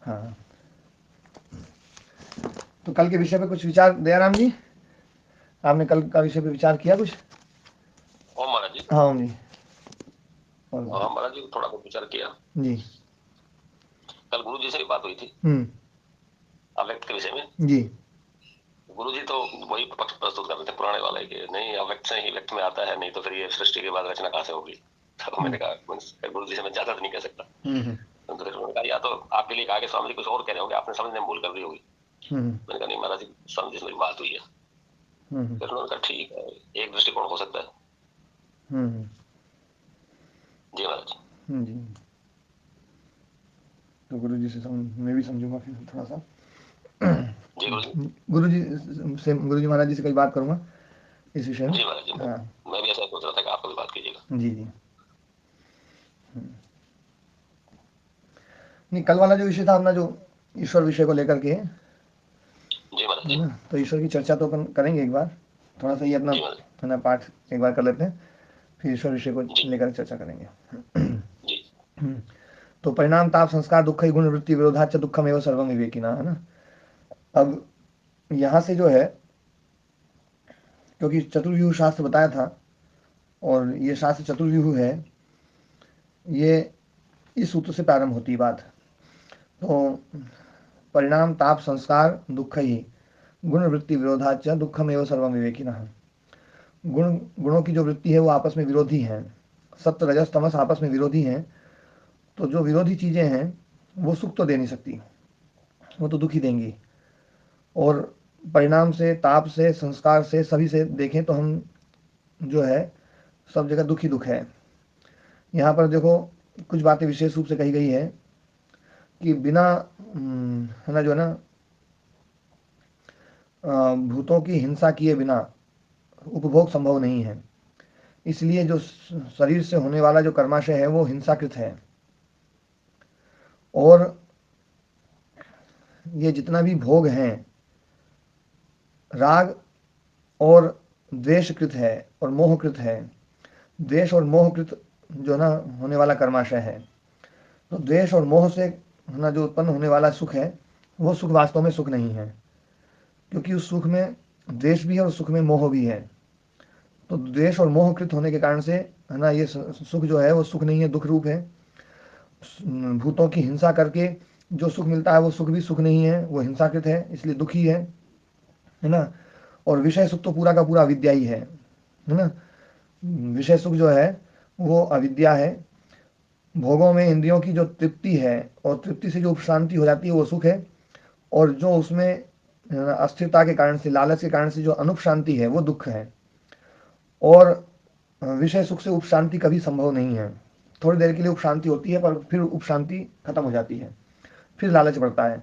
हाँ, तो कल के विषय पे कुछ विचार दयाराम जी, आपने कल का विषय पे विचार किया कुछ? ओम महाराज जी। हाँ ओम जी। हाँ महाराज जी, थोड़ा बहुत विचार किया। जी। कल गुरु जी से भी बात हुई थी अव्यक्त के विषय में। जी। गुरु जी तो वही पक्ष प्रस्तुत कर रहे थे पुराने वाले कि नहीं, अव्यक्त से ही व्यक्त में आता है, नहीं तो फिर ये सृष्टि के बाद रचना कहाँ से होगी। तो मैंने कहा गुरु जी से मैं ज्यादा तो नहीं कह सकता। तो फिर उन्होंने कहा या तो आपके लिए कहा कि स्वामी जी कुछ और कह रहे होंगे, आपने समझने में भूल कर दी होगी। मैंने कहा नहीं महाराज जी, स्वामी जी से मेरी बात हुई है। फिर उन्होंने कहा ठीक है, एक दृष्टिकोण हो सकता है। जी महाराज जी। तो गुरु जी से मैं भी समझूंगा फिर थोड़ा सा। जी गुरु जी। गुरु जी महाराज जी से कई बात करूंगा इस विषय में। जी महाराज जी, हाँ मैं भी ऐसा सोच रहा था कि आपको भी बात कीजिएगा। जी जी। नहीं, कल वाला जो विषय था अपना, जो ईश्वर विषय को लेकर के, जी महाराज है जी। ना, तो ईश्वर की चर्चा तो अपन करेंगे एक बार, थोड़ा सा ये अपना, जी महाराज है ना, पाठ एक बार कर लेते हैं, फिर ईश्वर विषय को जी। लेकर चर्चा करेंगे। जी तो परिणाम ताप संस्कार दुख गुण वृत्ति विरोधाच दुखम एवं सर्वम विवेकिना, है ना। अब यहाँ से जो है, क्योंकि चतुर्व्यूह शास्त्र बताया था, और ये शास्त्र चतुर्व्यूह है, ये इस सूत्र से प्रारंभ होती है बात। तो परिणाम ताप संस्कार दुख ही गुण वृत्ति विरोधाच दुखम एवं सर्वम विवेकिना। गुणों की जो वृत्ति है वो आपस में विरोधी हैं, सत्य रजस तमस आपस में विरोधी हैं। तो जो विरोधी चीजें हैं वो सुख तो दे नहीं सकती, वो तो दुख ही देंगी। और परिणाम से, ताप से, संस्कार से, सभी से देखें तो हम जो है सब जगह दुख ही दुख है। यहाँ पर देखो कुछ बातें विशेष रूप से कही गई है कि बिना है ना, जो है ना, भूतों की हिंसा किए बिना उपभोग संभव नहीं है। इसलिए जो शरीर से होने वाला जो कर्माशय है वो हिंसाकृत है। और ये जितना भी भोग हैं राग और द्वेषकृत है और मोहकृत है। द्वेष और मोहकृत जो ना होने वाला कर्माशय है, तो द्वेष और मोह से ना जो उत्पन्न होने वाला सुख है वो सुख वास्तव में सुख नहीं है, क्योंकि उस सुख में द्वेष भी है और सुख में मोह भी है। तो द्वेष और मोहकृत होने के कारण से, है ना, ये सुख जो है वो सुख नहीं है, दुख रूप है। भूतों की हिंसा करके जो सुख मिलता है वो सुख भी सुख नहीं है, वो हिंसाकृत है, इसलिए दुखी है ना। और विषय सुख तो पूरा का पूरा अविद्या ही है ना। विषय सुख जो है वो अविद्या है। भोगों में इंद्रियों की जो तृप्ति है और तृप्ति से जो उपशांति हो जाती है वो सुख है। और जो उसमें अस्थिरता के कारण से, लालच के कारण से जो अनुपशांति है वो दुख है। और विषय सुख से उपशांति कभी संभव नहीं है। थोड़ी देर के लिए उपशांति होती है पर फिर उपशांति खत्म हो जाती है, फिर लालच बढ़ता है।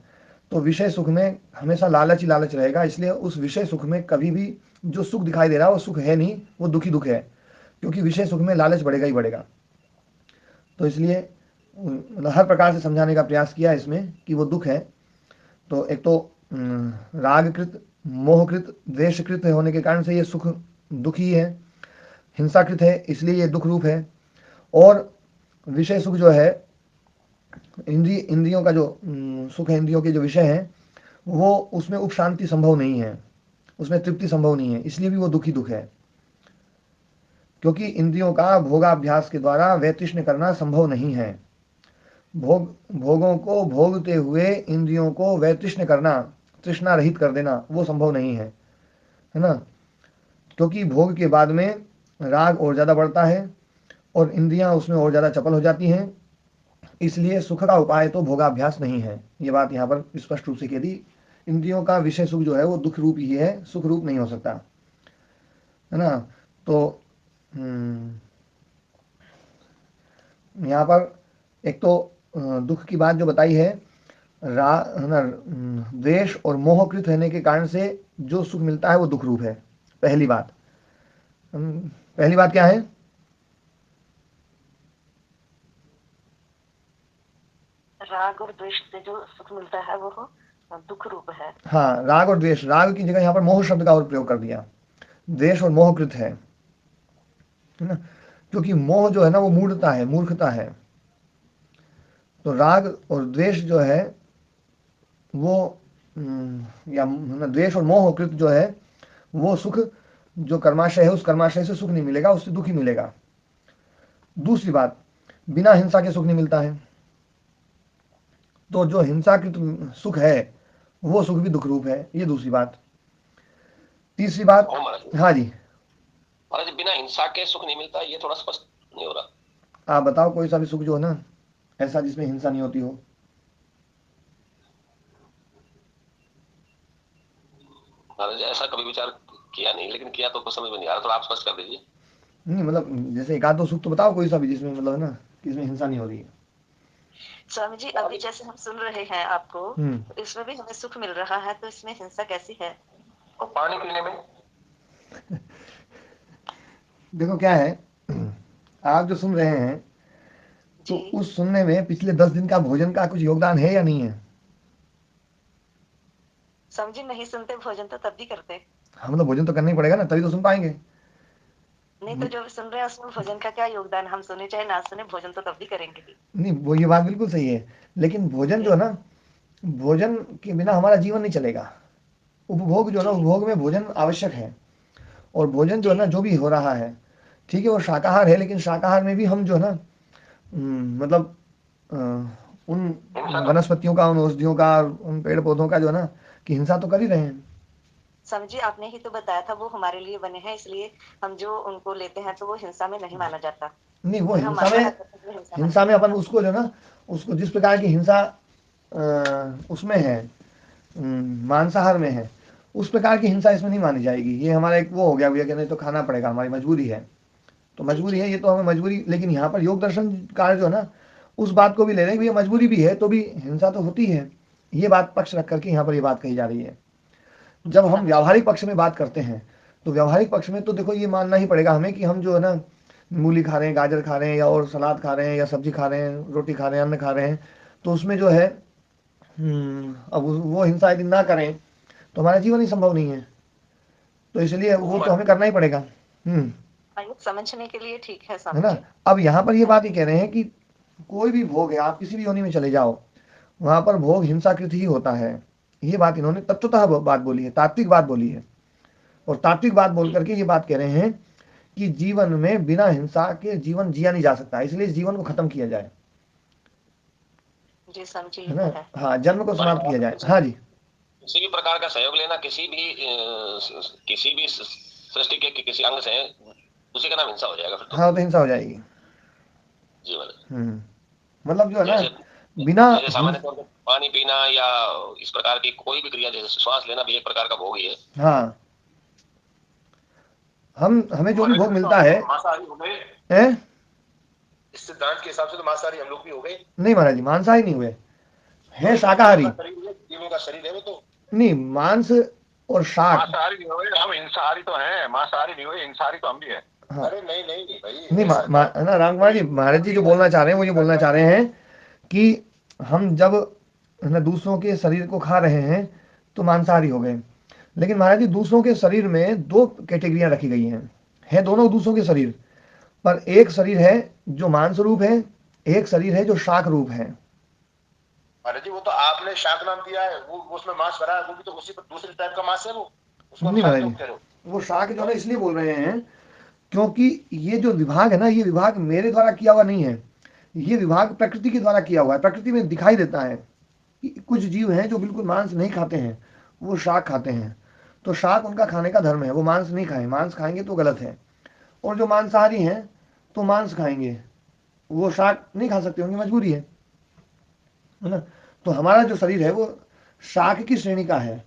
तो विषय सुख में हमेशा लालच ही लालच रहेगा, इसलिए उस विषय सुख में कभी भी जो सुख दिखाई दे रहा है वो सुख है नहीं, वो दुखी दुख है, क्योंकि विषय सुख में लालच बढ़ेगा ही बढ़ेगा। तो इसलिए हर प्रकार से समझाने का प्रयास किया इसमें कि वो दुख है। तो एक तो रागकृत, मोहकृत, द्वेषकृत होने के कारण से ये सुख दुखी है, हिंसाकृत है, इसलिए ये दुख रूप है। और विषय सुख जो है, इंद्रियों का जो सुख है, इंद्रियों के जो विषय है, वो उसमें उपशांति संभव नहीं है, उसमें तृप्ति संभव नहीं है, इसलिए भी वो दुखी दुख है। क्योंकि इंद्रियों का भोगाभ्यास के द्वारा वैतृष्ण करना संभव नहीं है। भोगों को भोगते हुए इंद्रियों को वैतृष्ण करना, तृष्णा रहित कर देना, वो संभव नहीं है ना। क्योंकि भोग के बाद में राग और ज़्यादा बढ़ता है और इंद्रियां उसमें और ज़्यादा चपल हो जाती हैं। इसलिए सुख का उपाय तो भोगाभ्यास नहीं है, ये बात यहाँ पर स्पष्ट रूप से कह दी। इंद्रियों का विषय सुख जो है वो दुख रूप ही है, सुख रूप नहीं हो सकता, है ना। तो यहाँ पर एक तो दुख की बात जो बताई है, है ना, द्वेष और मोहकृत रहने के कारण से जो सुख मिलता है वो दुख रूप है, पहली बात। पहली बात क्या है? राग और द्वेष से जो सुख मिलता है वो दुख रूप है। हाँ, राग और द्वेष, राग की जगह यहाँ पर मोह शब्द का और प्रयोग कर दिया। द्वेष और मोहकृत है ना, क्योंकि मोह जो है ना वो मूढ़ता है, मूर्खता है। तो राग और द्वेष जो है वो या द्वेष और मोह कृत जो है वो सुख, जो कर्माशय है उस कर्माशय से सुख नहीं मिलेगा, उससे दुख ही मिलेगा। दूसरी बात, बिना हिंसा के सुख नहीं मिलता है, तो जो हिंसाकृत सुख है वो सुख भी दुख रूप है, ये दूसरी बात। तीसरी बात, ओ महाराज हाँ जी, महाराज बिना हिंसा के सुख नहीं मिलता, ये थोड़ा स्पष्ट नहीं हो रहा। आप बताओ कोई सा भी सुख जो है ना ऐसा जिसमें हिंसा नहीं होती हो। महाराज ऐसा कभी विचार किया नहीं, लेकिन किया तो कुछ समझ में नहीं आ रहा, थोड़ा आप स्पष्ट कर दीजिए। नहीं मतलब जैसे एक आध दो सुख तो बताओ कोई सा भी जिसमें मतलब है ना कि इसमें हिंसा नहीं हो रही है। स्वामी जी, अभी जैसे हम सुन रहे हैं आपको, तो इसमें भी हमें सुख मिल रहा है, तो इसमें हिंसा कैसी है? और पानी पीने में देखो क्या है, आप जो सुन रहे हैं तो जी उस सुनने में पिछले 10 दिन का भोजन का कुछ योगदान है या नहीं है? स्वामी जी, नहीं सुनते भोजन तो तब भी करते। हम तो भोजन तो करना ही पड़ेगा ना, तभी तो सुन पाएंगे। नहीं तो जो भी सुन रहे हैं उसमें भोजन का क्या योगदान? हम सुने चाहे ना सुने, भोजन तो तब भी करेंगे ही। नहीं वो ये बात बिल्कुल सही है, लेकिन भोजन जो जी है ना, भोजन के बिना हमारा जीवन नहीं चलेगा। उपभोग जो है ना, जी उपभोग में भोजन आवश्यक है। और भोजन जो है ना जी जो भी हो रहा है, ठीक है वो शाकाहार है, लेकिन शाकाहार में भी हम जो है ना मतलब अ, उन वनस्पतियों का, उन औषधियों का, उन पेड़ पौधों का जो है ना कि हिंसा तो कर ही रहे हैं। स्वामी जी, आपने ही तो बताया था वो हमारे लिए बने हैं, इसलिए हम जो उनको लेते हैं तो वो हिंसा में नहीं माना जाता। नहीं वो अगर हम हिंसा मांसाहार में, करते तो वो हिंसा माना हिंसा में जाता। अपन उसको जो है ना, उसको जिस प्रकार की हिंसा उसमें है, मांसाहार में है, उस प्रकार की हिंसा इसमें नहीं मानी जाएगी। ये हमारा एक वो हो गया भैया कि नहीं तो खाना पड़ेगा, हमारी मजबूरी है, तो जी मजबूरी जी है ये तो हमें मजबूरी। लेकिन यहाँ पर योग दर्शन कार्य जो है ना उस बात को भी ले रहे हैं कि भैया मजबूरी भी है तो भी हिंसा तो होती है। ये बात पक्ष रख करके यहाँ पर ये बात कही जा रही है। जब हम समझी। व्यावहारिक पक्ष में बात करते हैं तो व्यावहारिक पक्ष में तो देखो ये मानना ही पड़ेगा हमें कि हम जो है ना मूली खा रहे हैं, गाजर खा रहे हैं, या और सलाद खा रहे हैं, या सब्जी खा रहे हैं, रोटी खा रहे हैं, अन्न खा रहे हैं, तो उसमें जो है अब वो हिंसा यदि ना करें तो हमारा जीवन ही संभव नहीं है। तो इसलिए वो तो हमें करना ही पड़ेगा। आयु समझने के लिए ठीक है है स्वामी ना। जी। अब यहाँ पर ये हाँ बात जी। ही कह रहे हैं कि कोई भी भोग है, आप किसी भी योनि में चले जाओ, वहां पर भोग हिंसाकृत ही होता है। ये बात इन्होंने तत्वतः बात बोली है, तात्विक बात बोली है। और तात्विक बात बोल करके ये बात कह रहे हैं कि जीवन में बिना हिंसा के जीवन जिया नहीं जा सकता, इसलिए इस जीवन को खत्म किया जाए। जी स्वामी जी, है ये ना। तो है। हाँ, जन्म को समाप्त किया जाए। हाँ जी। किसी भी प्रकार का सहयोग लेना किसी भी सृष्टि के किसी अंग से, उसी का नाम हिंसा हो जाएगा फिर तो। हाँ तो हिंसा हो जाएगी। जी महाराज। मतलब जो है ना जैसे बिना जैसे सामान्य तौर पर पानी पीना या इस प्रकार की कोई भी क्रिया, जैसे श्वास लेना भी एक प्रकार का भोग ही है। हाँ, हम हमें जो भी भोग तो मिलता हम है। लोग मांसाहारी हो गए हैं? इस सिद्धांत के हिसाब से, तो मांसाहारी हम लोग भी हो गए। नहीं महाराज जी, मांसाहारी नहीं हुए, तो है जीवों का शाकाहारी। शरीर है, जीवों का शरीर है वो तो। नहीं, मांस और शाक। मांसाहारी नहीं हुए हम, हिंसाहारी तो हैं। मांसाहारी नहीं हुए, हिंसाहारी तो हम भी है। हाँ, अरे नहीं नहीं भाई, नहीं ऐसा क्या? है ना राम कुमार जी, महाराज जी जो बोलना चाह रहे हैं वो ये बोलना चाह रहे हैं कि हम जब है ना दूसरों के शरीर को खा रहे हैं तो मांसाहारी हो गए। लेकिन महाराज जी दूसरों के शरीर में दो कैटेगरियां रखी गई हैं, है दोनों दूसरों के शरीर, पर एक शरीर है जो मांस रूप है, एक शरीर है जो शाक रूप है। अरे जी, वो तो आपने शाक नाम दिया है, वो उसमें मांस भरा है, वो भी तो उसी पर दूसरे टाइप का मांस है वो, उसको हम नहीं शाक महाराज क्यों जी, कह रहे हो? वो शाक जो है ना इसलिए बोल रहे हैं क्योंकि ये जो विभाग है ना, ये विभाग मेरे द्वारा किया हुआ नहीं है, ये विभाग प्रकृति के द्वारा किया हुआ है। प्रकृति में दिखाई देता है कि कुछ जीव हैं जो बिल्कुल मांस नहीं खाते हैं, वो शाक खाते हैं, तो शाक उनका खाने का धर्म है, वो मांस नहीं खाएं, मांस खाएंगे तो गलत है। और जो मांसाहारी हैं तो मांस खाएंगे, वो शाक नहीं खा सकते, उनकी मजबूरी है ना। तो हमारा जो शरीर है वो शाक की श्रेणी का है,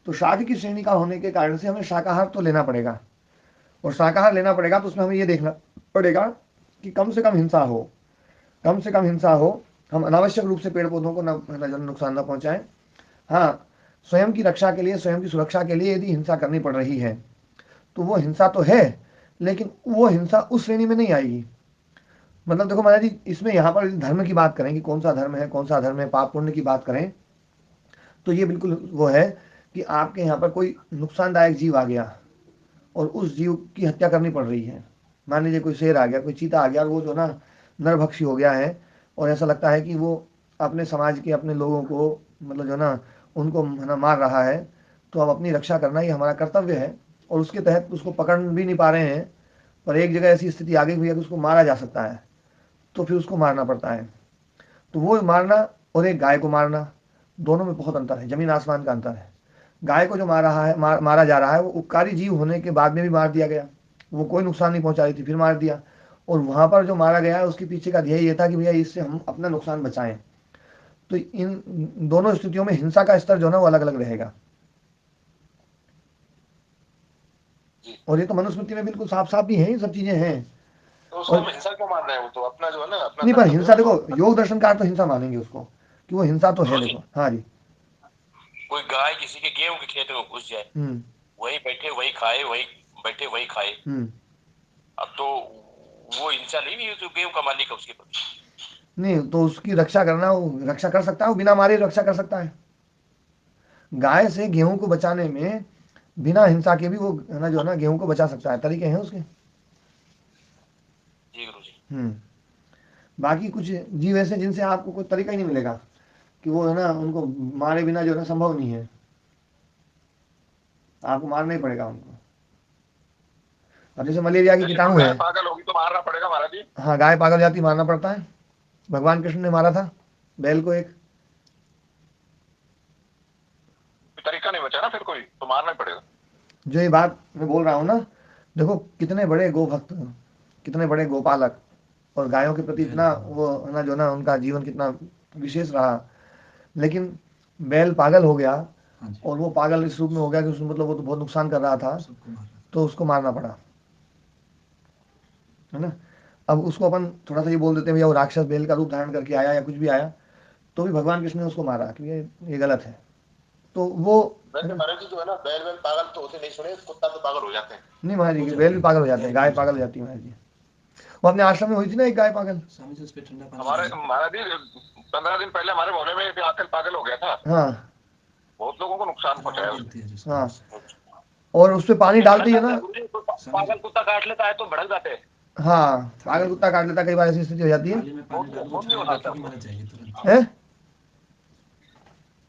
तो शाक की श्रेणी का होने के कारण से हमें शाकाहार तो लेना पड़ेगा। और शाकाहार लेना पड़ेगा तो उसमें हमें ये देखना पड़ेगा कि कम से कम हिंसा हो, कम से कम हिंसा हो, हम अनावश्यक रूप से पेड़ पौधों को नुकसान न पहुंचाएं। हाँ, स्वयं की रक्षा के लिए, स्वयं की सुरक्षा के लिए यदि हिंसा करनी पड़ रही है तो वो हिंसा तो है, लेकिन वो हिंसा उस श्रेणी में नहीं आएगी। मतलब देखो महाराज जी, इसमें यहाँ पर धर्म की बात करें कि कौन सा धर्म है, कौन सा धर्म है, पाप पुण्य की बात करें, तो ये बिल्कुल वो है कि आपके यहाँ पर कोई नुकसानदायक जीव आ गया और उस जीव की हत्या करनी पड़ रही है। मान लीजिए कोई शेर आ गया, कोई चीता आ गया, और वो जो ना नरभक्षी हो गया है, और ऐसा लगता है कि वो अपने समाज के, अपने लोगों को मतलब जो ना उनको है ना मार रहा है, तो अब अपनी रक्षा करना ही हमारा कर्तव्य है। और उसके तहत उसको पकड़ भी नहीं पा रहे हैं, पर एक जगह ऐसी स्थिति आ गई हुई है कि उसको मारा जा सकता है, तो फिर उसको मारना पड़ता है। तो वो मारना और एक गाय को मारना, दोनों में बहुत अंतर है, जमीन आसमान का अंतर है। गाय को जो मारा जा रहा है, वो उपकारी जीव होने के बाद में भी मार दिया गया, वो कोई नुकसान नहीं पहुंचा रही थी, फिर मार दिया। और वहां पर जो मारा गया है उसके पीछे का ध्येय ये था कि भैया इससे हम अपना नुकसान बचाएं। तो इन दोनों स्थितियों में हिंसा का स्तर जो है ना वो अलग अलग रहेगा। और ये तो मनुस्मृति में बिल्कुल साफ साफ भी है, ये सब चीजें हैं। तो उसको हम हिंसा क्यों मान रहे हैं? वो तो अपना जो है ना अपना नहीं, पर हिंसा देखो, योग दर्शनकार तो हिंसा मानेंगे उसको कि वो हिंसा तो है। देखो हाँ जी, कोई गाय किसी के गेहूं के खेत में घुस जाए, वही बैठे वही खाए, वही बैठे वही खाए, अब तो वो हिंसा नहीं हुई, जो गेहूं का मालिक है उसके प्रति। नहीं, तो उसकी रक्षा करना, वो रक्षा कर सकता है, वो बिना मारे रक्षा कर सकता है। गाय से गेहूं को बचाने में बिना हिंसा के भी वो है ना जो है ना गेहूं को बचा सकता है, तरीके हैं उसके। जी गुरु जी। बाकी कुछ जीव ऐसे जिनसे आपको कोई तरीका ही नहीं मिलेगा कि वो है ना उनको मारे बिना जो है ना संभव नहीं है, आपको मारना ही पड़ेगा उनको। अब जैसे मलेरिया की कीटाणु है, पागल होगी तो मारना पड़ेगा महाराज जी। हाँ, गाय पागल जाती मारना पड़ता है। भगवान कृष्ण ने मारा था बैल को एक, तरीका नहीं बचा ना फिर कोई, तो मारना ही पड़ेगा। जो ये बात मैं बोल रहा हूँ ना, देखो कितने बड़े गोभक्त, कितने बड़े गोपालक, और गायों के प्रति इतना वो है ना जो ना उनका जीवन कितना विशेष रहा, लेकिन बैल पागल हो गया, और वो पागल इस रूप में हो गया कि उसमें मतलब वो तो बहुत नुकसान कर रहा था, तो उसको मारना पड़ा, है ना। अब उसको अपन थोड़ा सा ये बोल देते हैं भैया वो राक्षस बैल का रूप धारण करके आया या कुछ भी आया, तो भी भगवान कृष्ण ने उसको मारा कि ये गलत है। तो वो महाराज जी जो है ना, बैल पागल तो होते नहीं सुने, कुत्ता तो पागल हो जाते हैं। नहीं महाराज जी, बैल भी पागल हो जाते हैं, गाय पागल हो जाती है महाराज जी। वो अपने आश्रम में हुई थी ना एक गाय पागल, हमारे महाराज जी 15 दिन पहले हमारे मोहल्ले में एक आकल पागल हो गया था। हाँ, बहुत लोगों को नुकसान पहुंचाया। हाँ, और उस पर पानी डालते ही है ना, पागल कुत्ता काट लेता है तो भड़क जाते हैं। हाँ, पागल कुत्ता काट लेता, कई बार ऐसी स्थिति हो जाती है।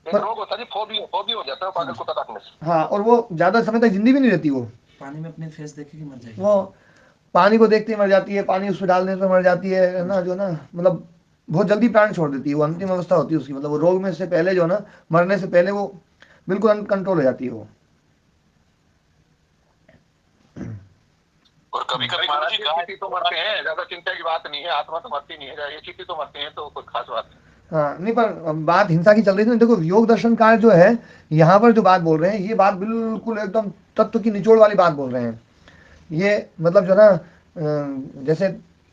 रोग होता है फोबिया हो जाता है पागल कुत्ता काटने से। हाँ, और वो ज्यादा समय तक जिंदी भी नहीं रहती, वो पानी में अपने फेस देखेगी मर जाएगी, वो पानी को देखते ही मर जाती है, पानी उस पर डालने पर मर जाती है ना जो ना, मतलब बहुत जल्दी प्राण छोड़ देती है, वो अंतिम अवस्था होती है उसकी, मतलब वो रोग में से पहले जो ना, मरने से पहले वो बिल्कुल अनकंट्रोल हो जाती है वो। और कभी कभी गाय तो मरते हैं, ज्यादा चिंता की बात नहीं है, आत्मा तो मरती नहीं है, ये चीटी तो मरते हैं, तो कोई खास बात नहीं। हाँ, नहीं, पर बात हिंसा की चल रही थी ना। देखो योग दर्शनकार जो है यहाँ पर जो बात बोल रहे हैं, ये बात बिल्कुल एकदम तत्व की निचोड़ वाली बात बोल रहे हैं। ये मतलब जो ना जैसे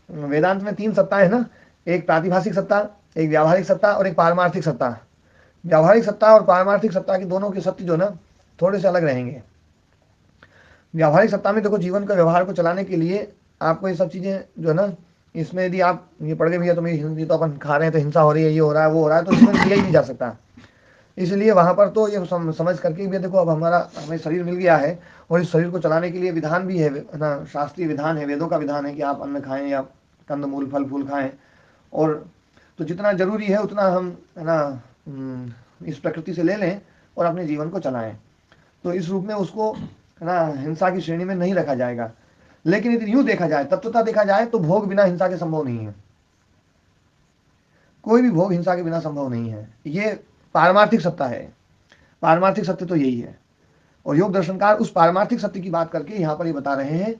वेदांत में 3 सत्ता है ना, एक प्रातिभाषिक सत्ता, एक व्यावहारिक सत्ता और एक पारमार्थिक सत्ता। व्यावहारिक सत्ता और पारमार्थिक सत्ता की दोनों के सत्य जो ना थोड़े से अलग रहेंगे। व्यावहारिक सत्ता में देखो, जीवन का व्यवहार को चलाने के लिए आपको ये सब चीज़ें जो है ना, इसमें यदि आप ये पढ़ के भैया तो ये तो अपन खा रहे हैं तो हिंसा हो रही है, ये हो रहा है वो हो रहा है, तो इसमें किया ही नहीं जा सकता। इसलिए वहाँ पर तो ये समझ करके भी देखो, अब हमें शरीर मिल गया है, और इस शरीर को चलाने के लिए विधान भी है ना, शास्त्रीय विधान है, वेदों का विधान है कि आप अन्न खाएं या कंद मूल फल फूल खाएं। और तो जितना जरूरी है उतना हम है ना इस प्रकृति से ले लें और अपने जीवन को चलाएं। तो इस रूप में उसको है ना हिंसा की श्रेणी में नहीं रखा जाएगा। लेकिन यदि यूं देखा जाए, तत्वता देखा जाए, तो भोग बिना हिंसा के संभव नहीं है। कोई भी भोग हिंसा के बिना संभव नहीं है। ये पारमार्थिक सत्ता है, पारमार्थिक सत्य तो यही है। और योग दर्शनकार उस पारमार्थिक सत्य की बात करके यहाँ पर ये बता रहे हैं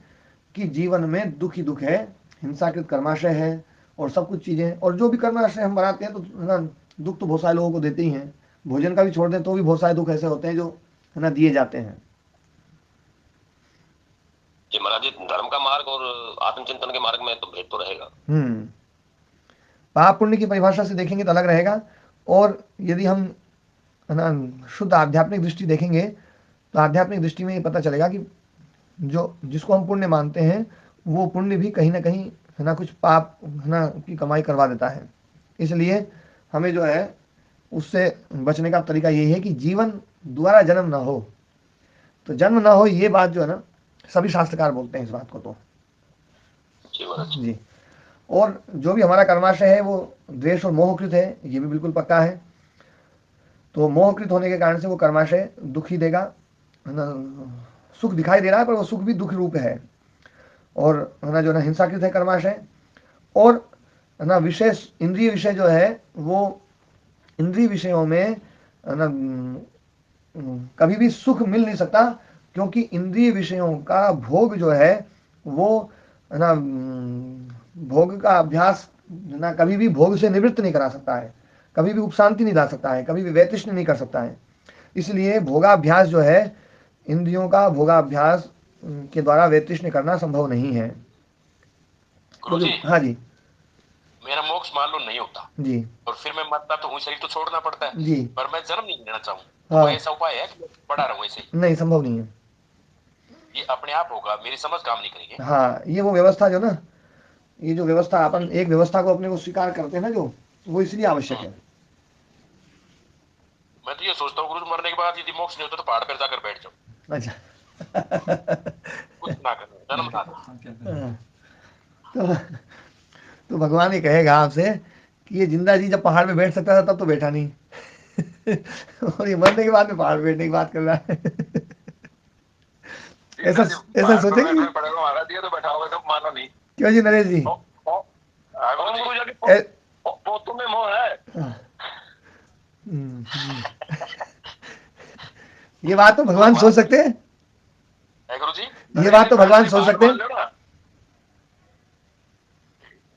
कि जीवन में दुख ही दुख है, हिंसाकृत कर्माशय है, और सब कुछ चीजें, और जो भी कर्माशय हम बनाते हैं तो है ना दुख तो बहुत सारे लोगों को देते ही हैं। भोजन का भी छोड़ दें तो भी बहुत सारे दुख ऐसे होते हैं जो है ना दिए जाते हैं। जी महाराज जी, धर्म का मार्ग और आत्मचिंतन के मार्ग में तो भेद तो रहेगा। पाप पुण्य की परिभाषा से देखेंगे तो अलग रहेगा, और यदि हम है ना शुद्ध आध्यात्मिक दृष्टि देखेंगे तो आध्यात्मिक दृष्टि में ये पता चलेगा कि जो जिसको हम पुण्य मानते हैं वो पुण्य भी कहीं ना कहीं है ना कुछ पाप है ना की कमाई करवा देता है। इसलिए हमें जो है उससे बचने का तरीका यही है कि जीवन दोबारा जन्म ना हो। तो जन्म ना हो, ये बात जो है ना सभी शास्त्रकार बोलते हैं इस बात को तो जी। और जो भी हमारा कर्माशय है वो द्वेष और मोहकृत है, ये भी बिल्कुल पक्का है। तो मोहकृत होने के कारण से वो कर्माशय दुख ही देगा, है ना। सुख दिखाई दे रहा है पर वो सुख भी दुख रूप है। और है ना जो ना हिंसाकृत है कर्माशय। और है ना विशेष इंद्रिय विषय जो है वो इंद्रिय विषयों में है ना कभी भी सुख मिल नहीं सकता, क्योंकि इंद्रिय विषयों का भोग जो है वो है ना भोग का अभ्यास ना कभी भी भोग से निवृत्त नहीं करा सकता है, कभी भी उपशांति नहीं ला सकता है, कभी भी वैतृष्ण नहीं कर सकता है। इसलिए भोगाभ्यास जो है, इंद्रियों का भोगाभ्यास के द्वारा वैतृष्ण करना संभव नहीं है। गुरुजी, हाँ जी, मेरा मोक्ष मान लो नहीं होता जी, और फिर मैं मरता तो हूँ, शरीर तो छोड़ना पड़ता है जी, पर मैं जन्म नहीं लेना चाहूँ, हाँ, तो ऐसा उपाय है कि पड़ा रहूं ऐसे ही? नहीं संभव नहीं है। ये अपने आप होगा, मेरी समझ काम नहीं करेगी। हाँ, ये वो व्यवस्था जो ना, ये जो व्यवस्था अपन एक व्यवस्था को अपने को स्वीकार करते हैं ना, जो वो इसलिए आवश्यक है। मैं तो ये सोचता हूँ गुरु, मरने के बाद यदि मोक्ष नहीं होता तो पहाड़ पर जाकर बैठ जाओ, अच्छा। कुछ ना करो, जन्म ना लो। हाँ, क्या करें? तो भगवान ये कहेगा आपसे कि ये जिंदा जी जब पहाड़ पे बैठ सकता था तब तो बैठा नहीं और ये मरने के बाद में पहाड़ पे बैठने की बात कर रहा है। ऐसा ऐसा सोचेंगे? तो बैठाओगे तो मानो नहीं। क्यों जी नरेश जी? तुम्हें मोह है। ये बात तो भगवान सोच सकते हैं, गुरु जी ये बात तो भगवान सोच सकते हैं।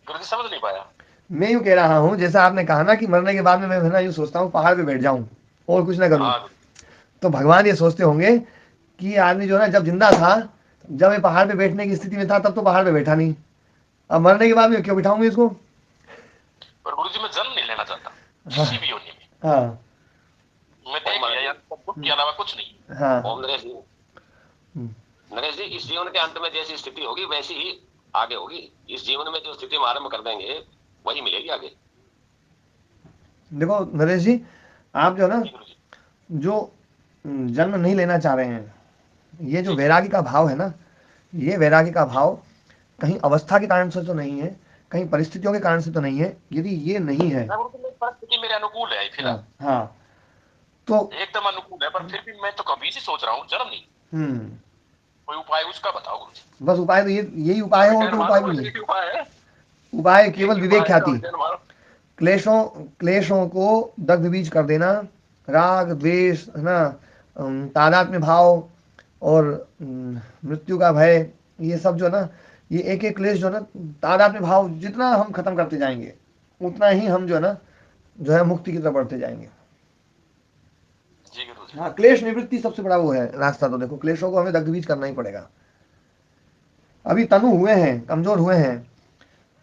गुरु जी समझ नहीं पाया। मैं यूं कह रहा हूँ, जैसा आपने कहा ना कि मरने के बाद में मैं ना यूं सोचता हूँ पहाड़ पे बैठ जाऊं और कुछ ना करूं, तो भगवान ये सोचते होंगे कि आदमी जो है जब जिंदा था, जब ये पहाड़ पे बैठने की स्थिति में था, तब तो पहाड़ पे बैठा नहीं, अब मरने के बाद में क्यों बिठाऊंगी इसको? पर गुरु जी मैं जन्म नहीं लेना चाहता किसी भी योनि में। हाँ, मैं देख लिया यार, सब के अलावा कुछ नहीं। हाँ, ओम नरेश जी, इस जीवन के अंत में जैसी स्थिति होगी वैसी ही आगे होगी। इस जीवन में जो स्थिति हम आरंभ कर देंगे वही मिलेगी आगे। देखो नरेश जी, आप जो ना जो जन्म नहीं लेना चाह रहे हैं, ये जो वैरागी का भाव है ना, ये वैरागी का भाव कहीं अवस्था के कारण से तो नहीं है, कहीं परिस्थितियों के कारण से तो नहीं है। यदि ये नहीं है, परिस्थिति मेरे अनुकूल है फिलहाल। हाँ, तो एकदम अनुकूल है, पर फिर भी मैं तो कभी से सोच रहा हूँ जन्म नहीं। कोई उपाय उसका बताओ गुरु जी। बस उपाय तो यही उपाय है, और कोई उपाय भी नहीं। उपाय केवल विवेक ख्याति, क्लेशों को दग्ध बीज कर देना, राग द्वेष है ना, तादात्म्य भाव और मृत्यु का भय, ये सब जो ना, ये एक एक क्लेश जो ना, तादात्म्य भाव जितना हम खत्म करते जाएंगे उतना ही हम जो है मुक्ति की तरफ बढ़ते जाएंगे। हाँ, क्लेश निवृत्ति सबसे बड़ा वो है रास्ता। तो देखो, क्लेशों को हमें दग्ध बीज करना ही पड़ेगा। अभी तनु हुए हैं, कमजोर हुए हैं,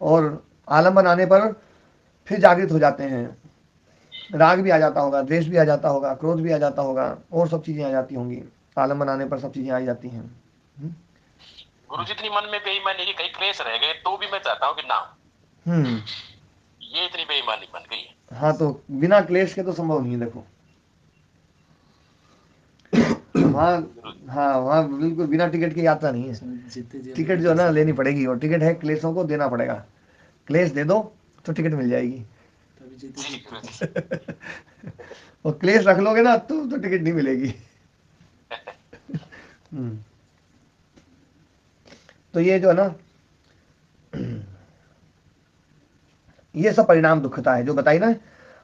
और आलम्बन आने पर फिर जागृत हो जाते हैं, राग भी आ जाता होगा, द्वेष भी आ जाता होगा, क्रोध भी आ जाता होगा, और सब चीजें आ जाती होंगी। आलम्बन आने पर सब चीजें आ जाती हैं। गुरु जितनी मन में बेईमानी की कई क्लेश रह गए तो भी मैं चाहता हूँ कि ना, ये इतनी बेईमानी बन गई है। हाँ, तो बिना क्लेश के तो संभव नहीं है। देखो वहाँ बिल्कुल बिना टिकट की यात्रा नहीं है। टिकट जो है ना लेनी पड़ेगी, और टिकट है क्लेशों को देना पड़ेगा। क्लेश दे दो तो टिकट मिल जाएगी, और क्लेश रख लोगे ना तो टिकट नहीं मिलेगी। तो ये जो है ना, ये सब परिणाम दुखता है जो बताई ना।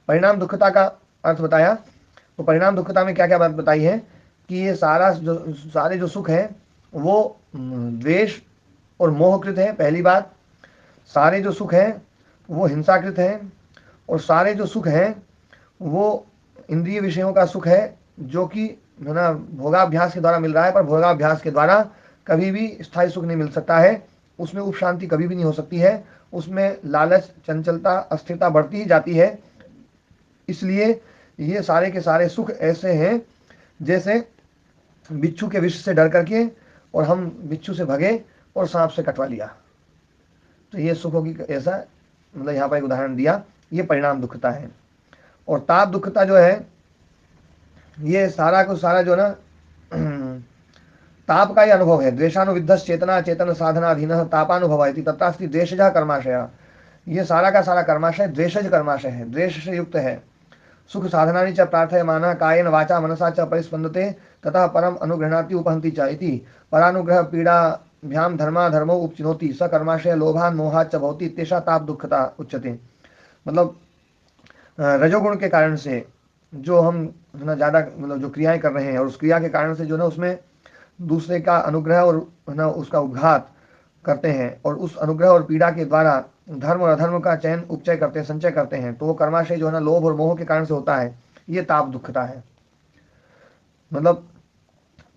परिणाम दुखता का अर्थ बताया, तो परिणाम दुखता में क्या क्या बात बताई है कि ये सारे जो सुख है वो द्वेष और मोहकृत है, पहली बात। सारे जो सुख है वो हिंसाकृत है, और सारे जो सुख है वो इंद्रिय विषयों का सुख है, जो कि है ना भोगाभ्यास के द्वारा मिल रहा है, पर भोगाभ्यास के द्वारा कभी भी स्थायी सुख नहीं मिल सकता है। उसमें उपशांति कभी भी नहीं हो सकती है, उसमें लालच, चंचलता, अस्थिरता बढ़ती ही जाती है। इसलिए ये सारे के सारे सुख ऐसे हैं जैसे बिच्छू के विष से डर करके और हम बिच्छू से भगे और सांप से कटवा लिया। तो ये सुखों की ऐसा मतलब यहाँ पर एक उदाहरण दिया। ये परिणाम दुखता है। और ताप दुखता जो है, ये सारा को सारा जो ना ताप का ही अनुभव है। द्वेषानुविद्ध चेतना चेतन साधनाधीन तापानुभव तत्रास्ति द्वेषज कर्माशय। ये सारा का सारा कर्माशय द्वेषज कर्माशय है, द्वेष से युक्त है। सुख साधनानि च प्रार्थयमानः कायेन वाचा मनसा च परिस्पन्दते ततः परम अनुगृह्णाति उपहन्ति च इति परानुग्रह पीड़ाभ्याम धर्माधर्मो उपचिनोति स कर्माशय लोभान् मोहाच्च भवति इत्येषा ताप दुःखता उच्यते। मतलब रजोगुण के कारण से जो हम है ना ज़्यादा मतलब जो क्रियाएं कर रहे हैं और उस क्रिया के कारण से जो ना उसमें दूसरे का अनुग्रह और है ना उसका उपघात करते हैं और उस अनुग्रह और पीड़ा के द्वारा धर्म और अधर्म का चयन उपचय करते हैं, संचय करते हैं, तो वो कर्माशय जो है ना लोभ और मोह के कारण से होता है। ये ताप दुःखता है। मतलब